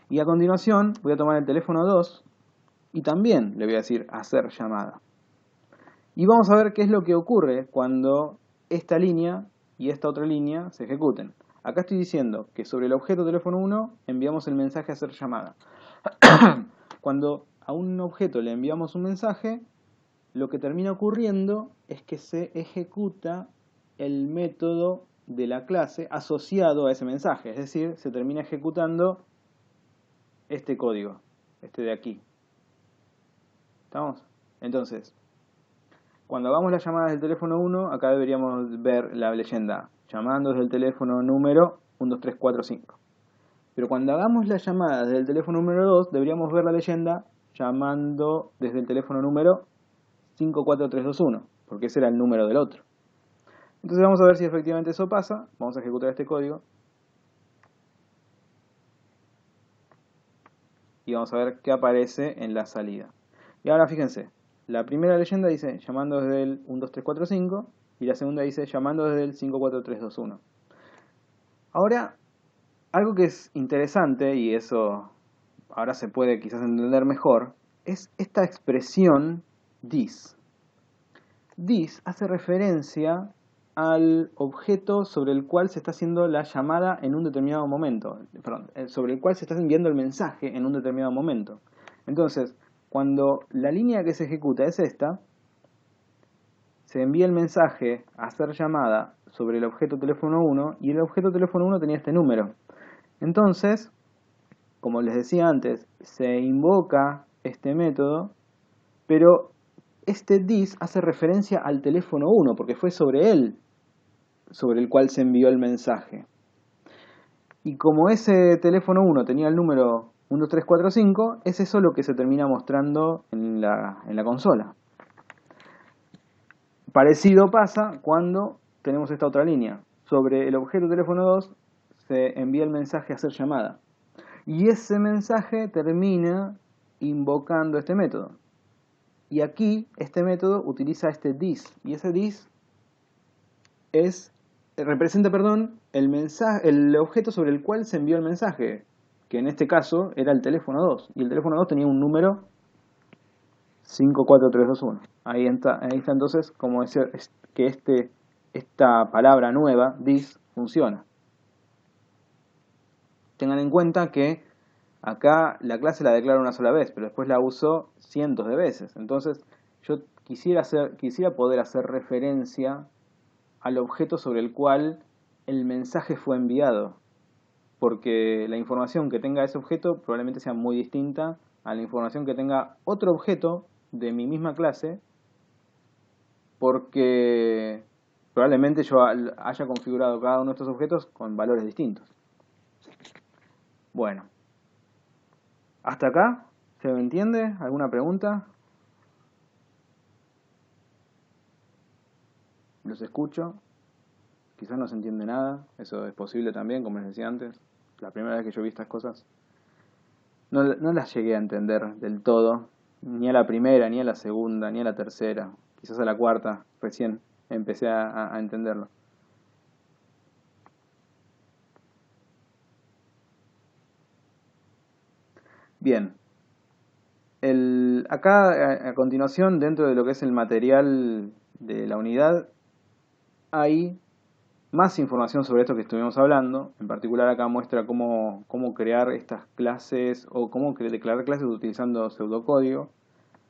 Y a continuación voy a tomar el teléfono 2 y también le voy a decir hacer llamada. Y vamos a ver qué es lo que ocurre cuando esta línea y esta otra línea se ejecuten. Acá estoy diciendo que sobre el objeto teléfono 1 enviamos el mensaje hacer llamada. Cuando a un objeto le enviamos un mensaje, lo que termina ocurriendo es que se ejecuta el método de la clase asociado a ese mensaje. Es decir, se termina ejecutando este código, este de aquí. ¿Estamos? Entonces, cuando hagamos las llamadas del teléfono 1, acá deberíamos ver la leyenda llamando desde el teléfono número 12345. Pero cuando hagamos las llamadas desde el teléfono número 2, deberíamos ver la leyenda llamando desde el teléfono número 54321, porque ese era el número del otro. Entonces vamos a ver si efectivamente eso pasa. Vamos a ejecutar este código. Y vamos a ver qué aparece en la salida. Y ahora fíjense, la primera leyenda dice llamando desde el 12345 y la segunda dice llamando desde el 54321. Ahora, algo que es interesante, y eso ahora se puede quizás entender mejor, es esta expresión this. This hace referencia al objeto sobre el cual se está haciendo la llamada en un determinado momento. Perdón, sobre el cual se está enviando el mensaje en un determinado momento. Entonces, cuando la línea que se ejecuta es esta, se envía el mensaje a hacer llamada sobre el objeto teléfono 1 y el objeto teléfono 1 tenía este número. Entonces, como les decía antes, se invoca este método, pero este this hace referencia al teléfono 1, porque fue sobre él sobre el cual se envió el mensaje. Y como ese teléfono 1 tenía el número 12345, es eso lo que se termina mostrando en la consola. Parecido pasa cuando tenemos esta otra línea. Sobre el objeto teléfono 2 se envía el mensaje a hacer llamada. Y ese mensaje termina invocando este método. Y aquí este método utiliza este this. Y ese this representa el objeto sobre el cual se envió el mensaje. Que en este caso era el teléfono 2. Y el teléfono 2 tenía un número 54321. Ahí está entonces como decir que esta palabra nueva, this, funciona. Tengan en cuenta que acá la clase la declaro una sola vez, pero después la uso cientos de veces. Entonces yo quisiera poder hacer referencia al objeto sobre el cual el mensaje fue enviado. Porque la información que tenga ese objeto probablemente sea muy distinta a la información que tenga otro objeto de mi misma clase, porque probablemente yo haya configurado cada uno de estos objetos con valores distintos. Bueno, ¿hasta acá? ¿Se me entiende? ¿Alguna pregunta? Los escucho. Quizás no se entiende nada. Eso es posible también, como les decía antes. La primera vez que yo vi estas cosas no las llegué a entender del todo. Ni a la primera, ni a la segunda, ni a la tercera. Quizás a la cuarta recién empecé a entenderlo. Bien. Acá a continuación, dentro de lo que es el material de la unidad, hay más información sobre esto que estuvimos hablando. En particular acá muestra cómo crear estas clases o cómo declarar clases utilizando pseudocódigo.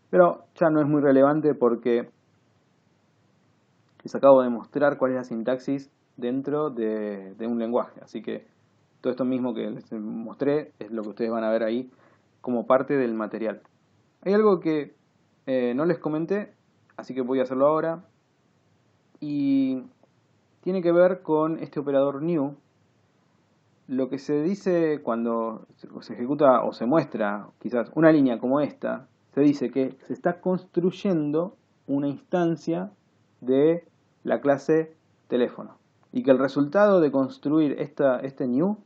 Pero ya no es muy relevante porque les acabo de mostrar cuál es la sintaxis dentro de un lenguaje. Así que todo esto mismo que les mostré es lo que ustedes van a ver ahí como parte del material. Hay algo que no les comenté, así que voy a hacerlo ahora. Y tiene que ver con este operador new. Lo que se dice cuando se ejecuta o se muestra quizás una línea como esta, se dice que se está construyendo una instancia de la clase teléfono. Y que el resultado de construir este new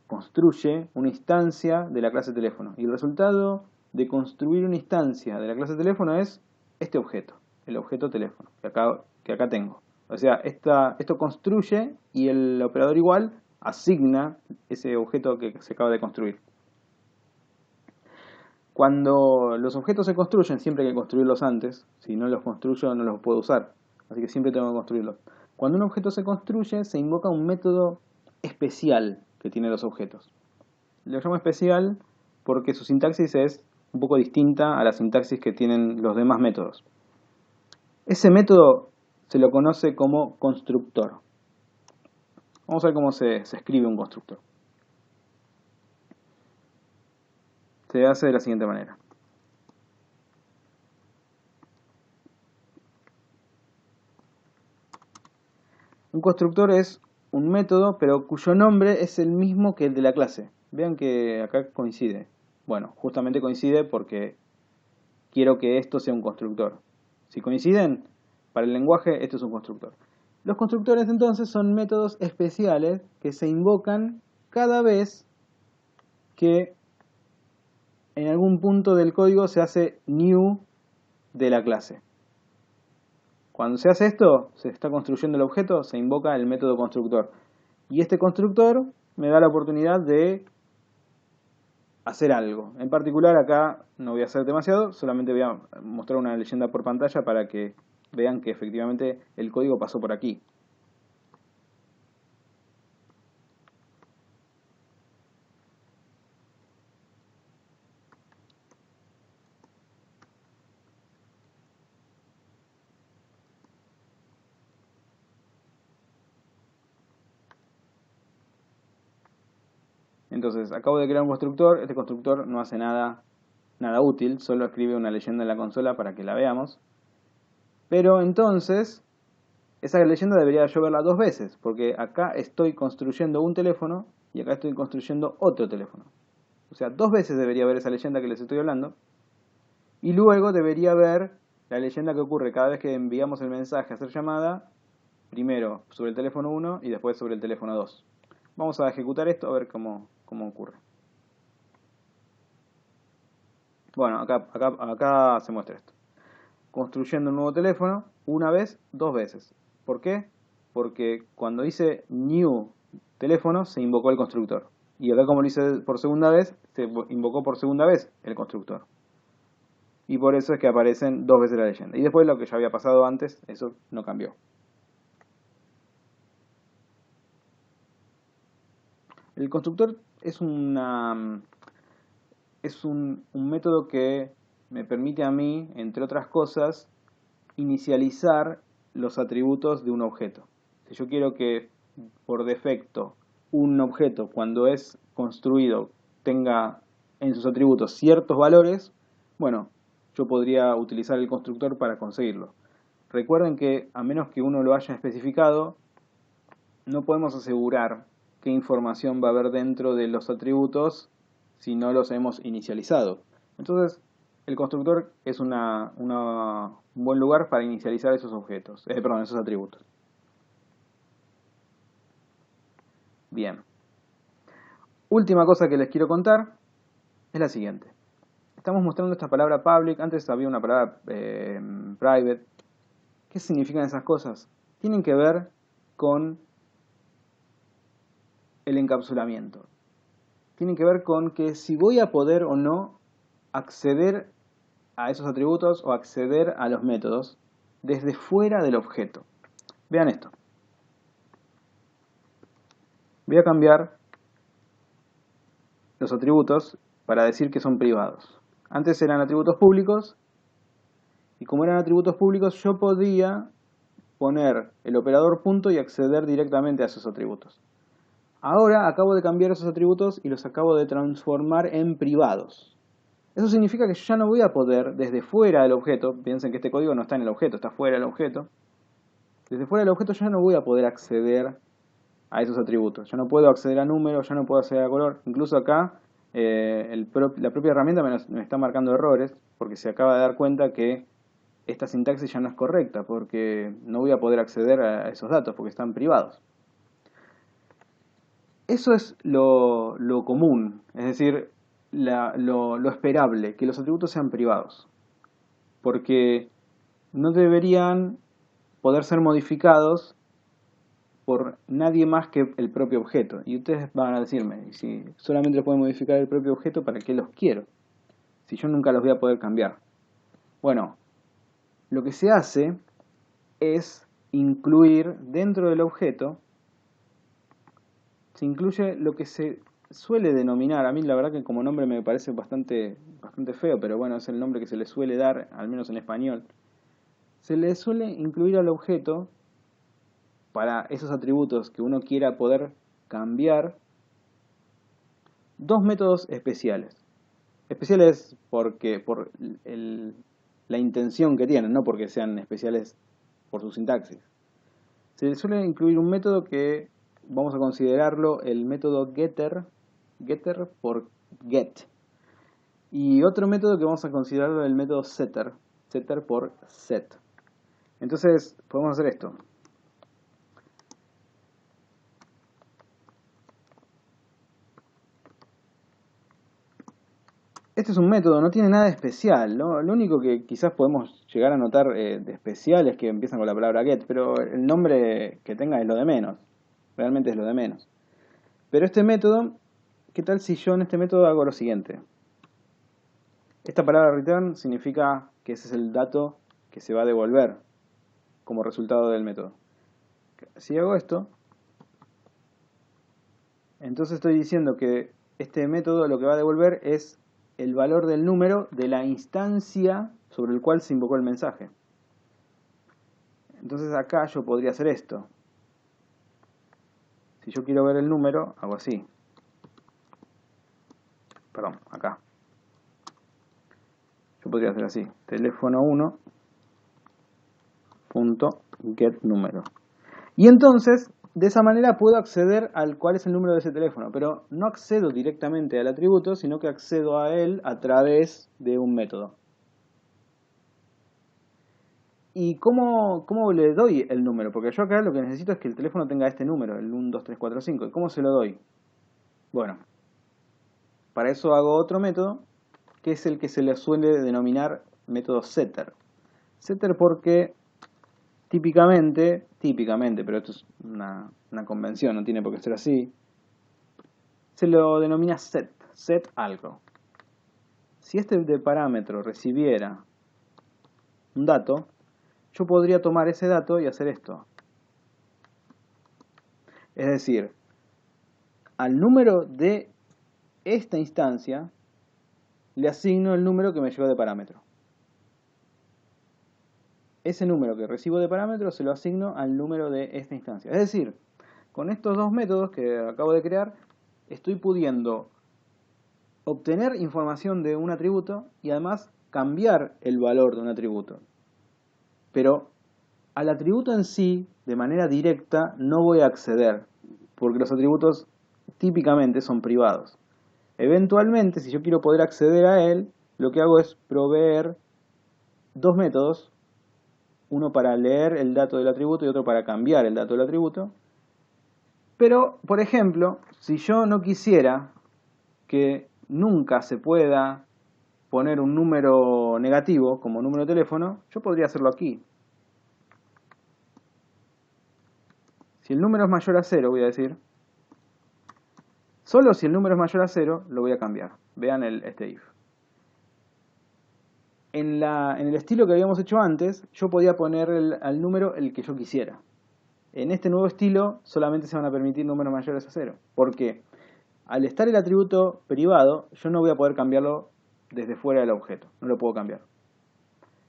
construye una instancia de la clase teléfono. Y el resultado de construir una instancia de la clase teléfono es este objeto, el objeto teléfono, que acá tengo. O sea, esto construye y el operador igual asigna ese objeto que se acaba de construir. Cuando los objetos se construyen, siempre hay que construirlos antes. Si no los construyo, no los puedo usar. Así que siempre tengo que construirlos. Cuando un objeto se construye, se invoca un método especial que tiene los objetos. Lo llamo especial porque su sintaxis es un poco distinta a la sintaxis que tienen los demás métodos. Ese método se lo conoce como constructor. Vamos a ver cómo se escribe un constructor. Se hace de la siguiente manera. Un constructor es un método, pero cuyo nombre es el mismo que el de la clase. Vean que acá coincide. Bueno, justamente coincide porque quiero que esto sea un constructor. Si coinciden, para el lenguaje esto es un constructor. Los constructores entonces son métodos especiales que se invocan cada vez que en algún punto del código se hace new de la clase. Cuando se hace esto, se está construyendo el objeto, se invoca el método constructor. Y este constructor me da la oportunidad de hacer algo. En particular acá no voy a hacer demasiado, solamente voy a mostrar una leyenda por pantalla para que vean que efectivamente el código pasó por aquí. Entonces, acabo de crear un constructor, este constructor no hace nada útil, solo escribe una leyenda en la consola para que la veamos. Pero entonces, esa leyenda debería yo verla dos veces, porque acá estoy construyendo un teléfono y acá estoy construyendo otro teléfono. O sea, dos veces debería ver esa leyenda que les estoy hablando. Y luego debería ver la leyenda que ocurre cada vez que enviamos el mensaje a hacer llamada, primero sobre el teléfono 1 y después sobre el teléfono 2. Vamos a ejecutar esto a ver cómo ocurre. Bueno, acá se muestra esto. Construyendo un nuevo teléfono, una vez, dos veces. ¿Por qué? Porque cuando dice new teléfono, se invocó el constructor. Y acá como lo hice por segunda vez, se invocó por segunda vez el constructor. Y por eso es que aparecen dos veces la leyenda. Y después lo que ya había pasado antes, eso no cambió. El constructor es un método que me permite a mí, entre otras cosas, inicializar los atributos de un objeto. Si yo quiero que por defecto un objeto cuando es construido tenga en sus atributos ciertos valores, bueno, yo podría utilizar el constructor para conseguirlo. Recuerden que a menos que uno lo haya especificado, no podemos asegurar qué información va a haber dentro de los atributos si no los hemos inicializado. Entonces, el constructor es un buen lugar para inicializar esos objetos, esos atributos. Bien. Última cosa que les quiero contar es la siguiente. Estamos mostrando esta palabra public, antes había una palabra private. ¿Qué significan esas cosas? Tienen que ver con el encapsulamiento. Tienen que ver con que si voy a poder o no acceder a esos atributos o acceder a los métodos desde fuera del objeto. Vean esto. voy a cambiar los atributos para decir que son privados. Antes eran atributos públicos, y como eran atributos públicos yo podía poner el operador punto y acceder directamente a esos atributos. Ahora acabo de cambiar esos atributos y los acabo de transformar en privados. Eso significa que yo ya no voy a poder, desde fuera del objeto, piensen que este código no está en el objeto, está fuera del objeto. Desde fuera del objeto yo ya no voy a poder acceder a esos atributos. Ya no puedo acceder a números, ya no puedo acceder a color. Incluso acá la propia herramienta me está marcando errores porque se acaba de dar cuenta que esta sintaxis ya no es correcta porque no voy a poder acceder a esos datos porque están privados. Eso es lo común, es decir, lo esperable, que los atributos sean privados. Porque no deberían poder ser modificados por nadie más que el propio objeto. Y ustedes van a decirme, y si solamente los pueden modificar el propio objeto, ¿para qué los quiero? Si yo nunca los voy a poder cambiar. Bueno, lo que se hace es incluir dentro del objeto, se incluye lo que se suele denominar, a mí la verdad que como nombre me parece bastante feo, pero bueno, es el nombre que se le suele dar, al menos en español. Se le suele incluir al objeto, para esos atributos que uno quiera poder cambiar, dos métodos especiales. Especiales porque por la intención que tienen, no porque sean especiales por su sintaxis. Se le suele incluir un método que vamos a considerarlo el método getter por get. Y otro método que vamos a considerarlo el método setter por set. Entonces podemos hacer esto. Este es un método, no tiene nada de especial, ¿no? Lo único que quizás podemos llegar a notar de especial es que empiezan con la palabra get, pero el nombre que tenga es lo de menos. Realmente es lo de menos. Pero este método, ¿qué tal si yo en este método hago lo siguiente? Esta palabra return significa que ese es el dato que se va a devolver como resultado del método. Si hago esto, entonces estoy diciendo que este método lo que va a devolver es el valor del número de la instancia sobre el cual se invocó el mensaje. Entonces acá yo podría hacer esto. Si yo quiero ver el número, hago así. Perdón, acá. Yo podría hacer así. Teléfono 1 punto get número. Y entonces, de esa manera puedo acceder al cuál es el número de ese teléfono, pero no accedo directamente al atributo, sino que accedo a él a través de un método. ¿Y cómo le doy el número? Porque yo acá lo que necesito es que el teléfono tenga este número, el 1, 2, 3, 4, 5. ¿Y cómo se lo doy? Bueno, para eso hago otro método, que es el que se le suele denominar método setter. Setter porque típicamente, pero esto es una convención, no tiene por qué ser así, se lo denomina set algo. Si este de parámetro recibiera un dato, yo podría tomar ese dato y hacer esto. Es decir, al número de esta instancia le asigno el número que me llegó de parámetro. Ese número que recibo de parámetro se lo asigno al número de esta instancia. Es decir, con estos dos métodos que acabo de crear, estoy pudiendo obtener información de un atributo y además cambiar el valor de un atributo. Pero al atributo en sí, de manera directa, no voy a acceder, porque los atributos típicamente son privados. Eventualmente, si yo quiero poder acceder a él, lo que hago es proveer dos métodos, uno para leer el dato del atributo y otro para cambiar el dato del atributo. Pero, por ejemplo, si yo no quisiera que nunca se pueda poner un número negativo como número de teléfono, yo podría hacerlo aquí. Si el número es mayor a 0, voy a decir, solo si el número es mayor a 0, lo voy a cambiar. Vean este if. En el estilo que habíamos hecho antes, yo podía poner al número el que yo quisiera. En este nuevo estilo solamente se van a permitir números mayores a 0. ¿Por qué? Al estar el atributo privado, yo no voy a poder cambiarlo desde fuera del objeto. No lo puedo cambiar.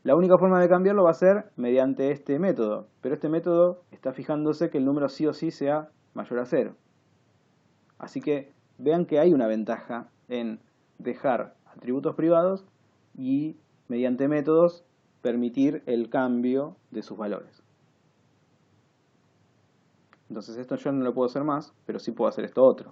La única forma de cambiarlo va a ser mediante este método. Pero este método está fijándose que el número sí o sí sea mayor a 0. Así que vean que hay una ventaja en dejar atributos privados y mediante métodos permitir el cambio de sus valores. Entonces esto yo no lo puedo hacer más, pero sí puedo hacer esto otro.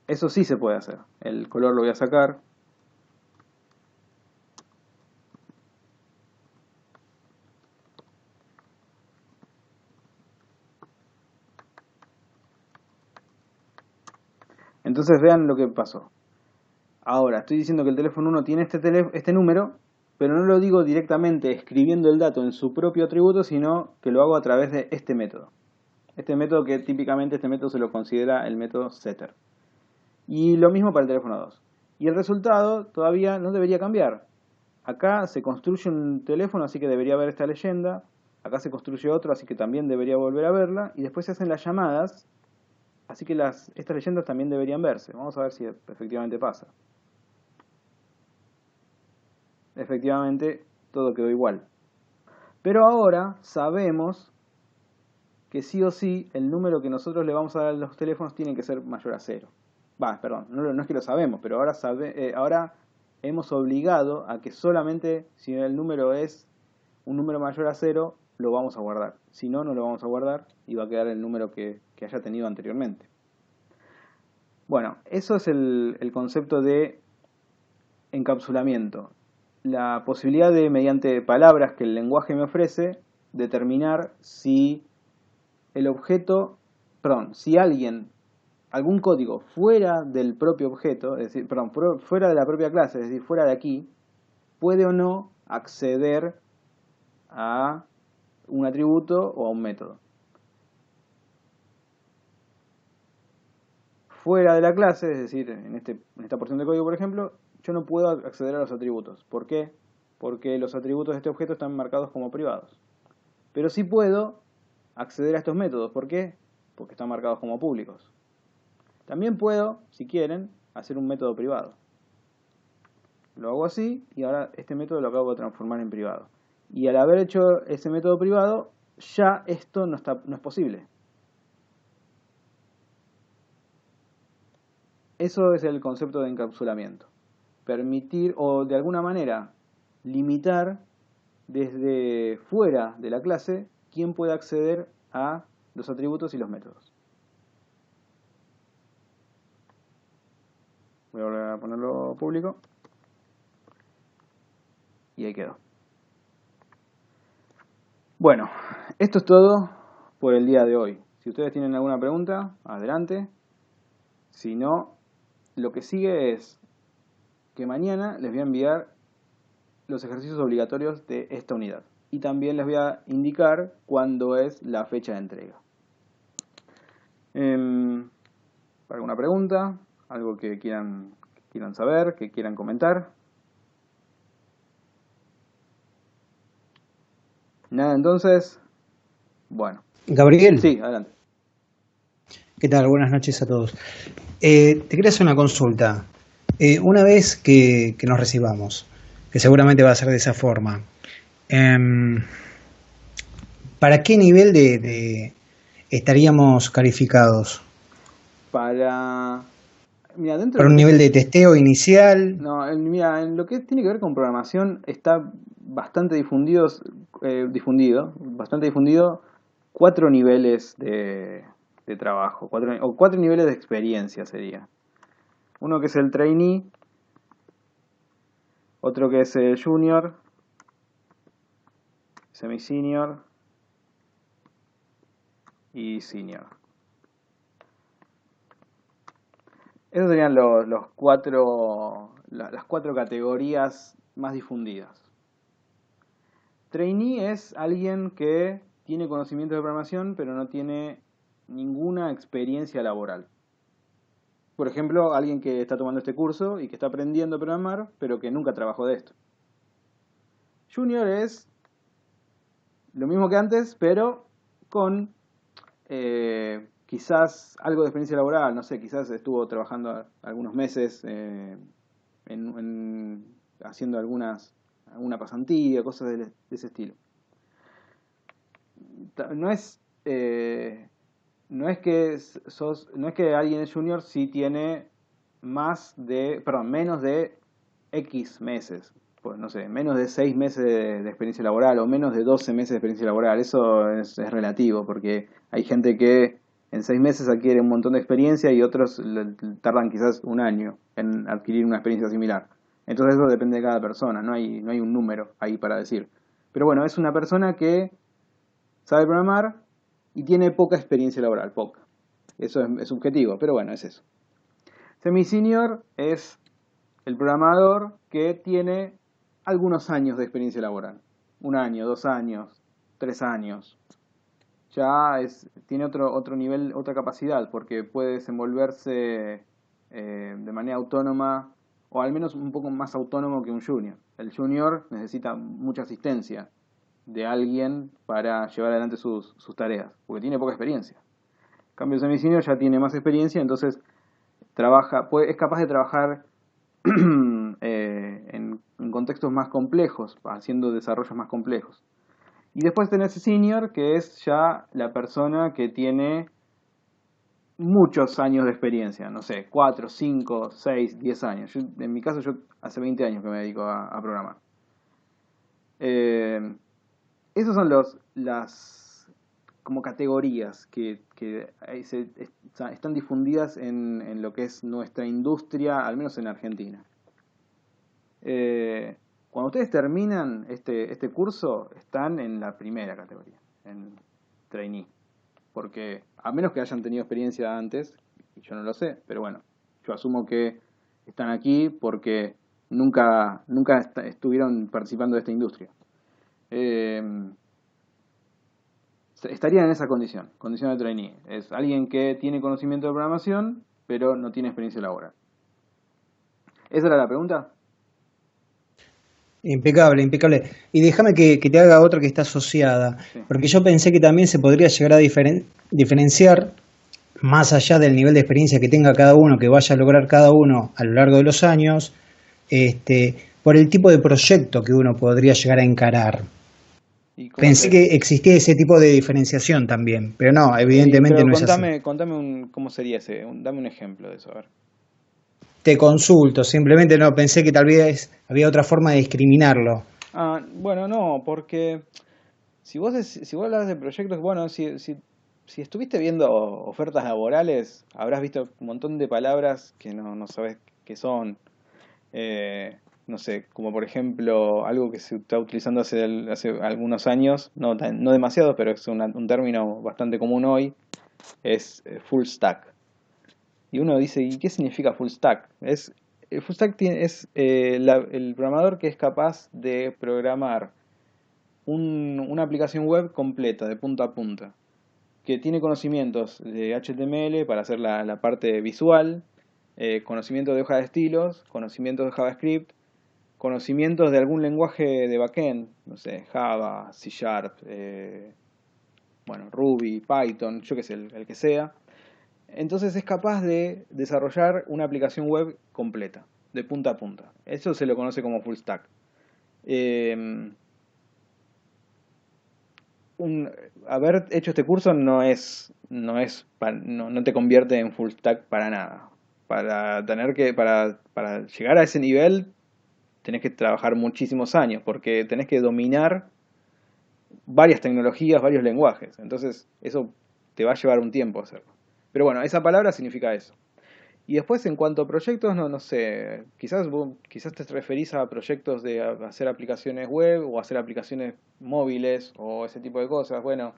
Eso sí se puede hacer. El color lo voy a sacar. Entonces vean lo que pasó. Ahora, estoy diciendo que el teléfono 1 tiene este número, pero no lo digo directamente escribiendo el dato en su propio atributo, sino que lo hago a través de este método. Este método que típicamente este método se lo considera el método setter. Y lo mismo para el teléfono 2. Y el resultado todavía no debería cambiar. Acá se construye un teléfono, así que debería haber esta leyenda. Acá se construye otro, así que también debería volver a verla. Y después se hacen las llamadas, así que estas leyendas también deberían verse. Vamos a ver si efectivamente pasa. Efectivamente, todo quedó igual. Pero ahora sabemos que sí o sí el número que nosotros le vamos a dar a los teléfonos tiene que ser mayor a 0. Perdón, no es que lo sabemos, pero ahora hemos obligado a que solamente si el número es un número mayor a 0, lo vamos a guardar. Si no, no lo vamos a guardar y va a quedar el número que haya tenido anteriormente. Bueno, eso es el concepto de encapsulamiento. La posibilidad de, mediante palabras que el lenguaje me ofrece, determinar si el objeto, si algún código fuera del propio objeto, es decir, fuera de la propia clase, es decir, fuera de aquí, puede o no acceder a un atributo o a un método. Fuera de la clase, es decir, en esta porción de código, por ejemplo, yo no puedo acceder a los atributos. ¿Por qué? Porque los atributos de este objeto están marcados como privados. Pero sí puedo acceder a estos métodos. ¿Por qué? Porque están marcados como públicos. También puedo, si quieren, hacer un método privado. Lo hago así y ahora este método lo acabo de transformar en privado. Y al haber hecho ese método privado, ya esto no es posible. Eso es el concepto de encapsulamiento. Permitir o de alguna manera limitar desde fuera de la clase quién puede acceder a los atributos y los métodos. Voy a volver a ponerlo público. Y ahí quedó. Bueno, esto es todo por el día de hoy. Si ustedes tienen alguna pregunta, adelante. Si no, lo que sigue es que mañana les voy a enviar los ejercicios obligatorios de esta unidad. Y también les voy a indicar cuándo es la fecha de entrega. ¿Alguna pregunta? ¿Algo que quieran saber, que quieran comentar? Nada, entonces, bueno. Gabriel. Sí, adelante. ¿Qué tal? Buenas noches a todos. Te quería hacer una consulta. Una vez que nos recibamos, que seguramente va a ser de esa forma, ¿para qué nivel de estaríamos calificados? Mira, dentro ¿Para un nivel de testeo inicial? No, mira, en lo que tiene que ver con programación está bastante difundido, bastante difundido 4 niveles de trabajo, 4 niveles de experiencia sería. Uno que es el trainee, otro que es el junior, semi-senior y senior. Esas serían las 4 categorías más difundidas. Trainee es alguien que tiene conocimientos de programación pero no tiene ninguna experiencia laboral. Por ejemplo, alguien que está tomando este curso y que está aprendiendo a programar, pero que nunca trabajó de esto. Junior es lo mismo que antes, pero con quizás algo de experiencia laboral. No sé, quizás estuvo trabajando algunos meses haciendo alguna pasantía, cosas de ese estilo. No es, no es que no es que alguien es junior si tiene menos de X meses. Pues no sé, menos de 6 meses de experiencia laboral o menos de 12 meses de experiencia laboral. Eso es relativo, porque hay gente que en 6 meses adquiere un montón de experiencia y otros tardan quizás un año en adquirir una experiencia similar. Entonces eso depende de cada persona, no hay un número ahí para decir. Pero bueno, es una persona que sabe programar y tiene poca experiencia laboral, poca. Eso es subjetivo, pero bueno, es eso. Semi-senior es el programador que tiene algunos años de experiencia laboral. 1 año, 2 años, 3 años. Ya tiene otro nivel, otra capacidad, porque puede desenvolverse de manera autónoma, o al menos un poco más autónomo que un junior. El junior necesita mucha asistencia de alguien para llevar adelante sus tareas, porque tiene poca experiencia. En cambio, el semi-senior ya tiene más experiencia, entonces es capaz de trabajar en contextos más complejos, haciendo desarrollos más complejos. Y después tenés el senior, que es ya la persona que tiene muchos años de experiencia, no sé, 4, 5, 6, 10 años. En mi caso, yo hace 20 años que me dedico a programar. Esos son las como categorías que están difundidas en lo que es nuestra industria, al menos en Argentina. Cuando ustedes terminan este curso, están en la primera categoría, en trainee. Porque a menos que hayan tenido experiencia antes, y yo no lo sé, pero bueno, yo asumo que están aquí porque nunca estuvieron participando de esta industria. Estarían en esa condición de trainee. Es alguien que tiene conocimiento de programación, pero no tiene experiencia laboral. ¿Esa era la pregunta? Impecable, impecable. Y déjame que te haga otra que está asociada, Sí. porque yo pensé que también se podría llegar a diferenciar, más allá del nivel de experiencia que tenga cada uno, que vaya a lograr cada uno a lo largo de los años, por el tipo de proyecto que uno podría llegar a encarar. ¿Y cómo Pensé que existía ese tipo de diferenciación también, pero no, evidentemente pero no es así. contame cómo sería dame un ejemplo de eso, a ver. Te consulto, simplemente no pensé que tal vez había otra forma de discriminarlo. Bueno, no, porque si vos hablas de proyectos, bueno, si estuviste viendo ofertas laborales, habrás visto un montón de palabras que no sabes qué son. No sé, como por ejemplo, algo que se está utilizando hace algunos años, no demasiado, pero es un término bastante común hoy, es full stack. Y uno dice, ¿y qué significa full stack? El full stack es el programador que es capaz de programar una aplicación web completa, de punta a punta, que tiene conocimientos de HTML para hacer la parte visual, conocimientos de hoja de estilos, conocimientos de JavaScript, conocimientos de algún lenguaje de backend, no sé, Java, C Sharp, bueno, Ruby, Python, yo qué sé, el que sea. Entonces es capaz de desarrollar una aplicación web completa, de punta a punta. Eso se lo conoce como full stack. Eh, Haber hecho este curso no te convierte en full stack para nada. Para llegar a ese nivel tenés que trabajar muchísimos años, porque tenés que dominar varias tecnologías, varios lenguajes. Entonces eso te va a llevar un tiempo hacerlo. Pero bueno, esa palabra significa eso. Y después en cuanto a proyectos, no sé, quizás te referís a proyectos de hacer aplicaciones web o hacer aplicaciones móviles o ese tipo de cosas. Bueno,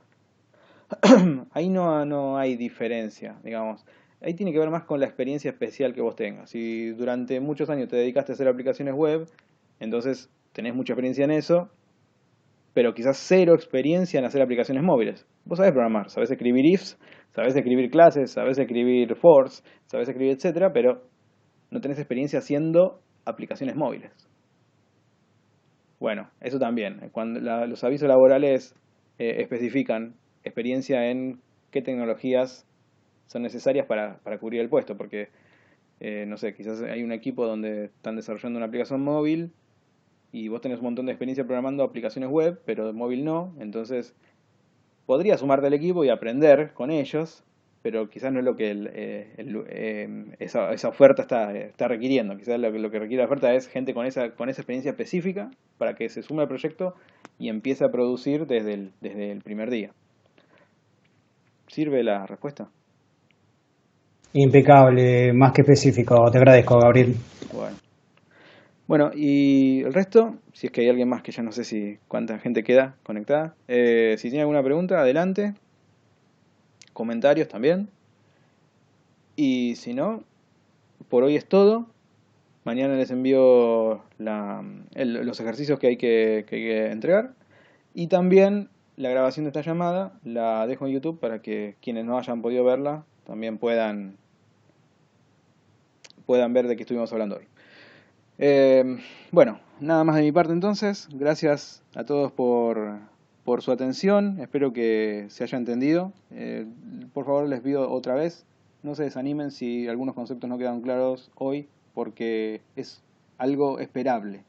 ahí no hay diferencia, digamos. Ahí tiene que ver más con la experiencia especial que vos tengas. Si durante muchos años te dedicaste a hacer aplicaciones web, entonces tenés mucha experiencia en eso, pero quizás cero experiencia en hacer aplicaciones móviles. Vos sabés programar, sabés escribir ifs, Sabés escribir clases, sabés escribir force, sabés escribir etcétera, pero no tenés experiencia haciendo aplicaciones móviles. Bueno, eso también. Cuando los avisos laborales especifican experiencia en qué tecnologías son necesarias para cubrir el puesto, porque, no sé, quizás hay un equipo donde están desarrollando una aplicación móvil y vos tenés un montón de experiencia programando aplicaciones web, pero de móvil no, entonces podrías sumarte al equipo y aprender con ellos, pero quizás no es lo que esa oferta está requiriendo. Quizás lo que requiere la oferta es gente con esa experiencia específica para que se sume al proyecto y empiece a producir desde el primer día. ¿Sirve la respuesta? Impecable, más que específico. Te agradezco, Gabriel. Bueno, y el resto, si es que hay alguien más que ya no sé si cuánta gente queda conectada, si tiene alguna pregunta, adelante. Comentarios también. Y si no, por hoy es todo. Mañana les envío los ejercicios que hay que entregar. Y también la grabación de esta llamada la dejo en YouTube para que quienes no hayan podido verla también puedan ver de qué estuvimos hablando hoy. Bueno, nada más de mi parte entonces. Gracias a todos por su atención. Espero que se haya entendido. Por favor, les pido otra vez, no se desanimen si algunos conceptos no quedan claros hoy, porque es algo esperable.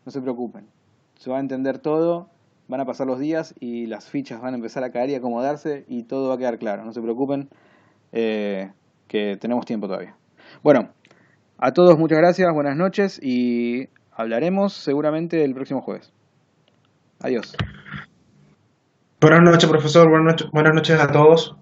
No se preocupen. Se va a entender todo, van a pasar los días y las fichas van a empezar a caer y acomodarse y todo va a quedar claro. No se preocupen, que tenemos tiempo todavía. Bueno, a todos muchas gracias, buenas noches y hablaremos seguramente el próximo jueves. Adiós. Buenas noches, profesor. Buenas noches a todos.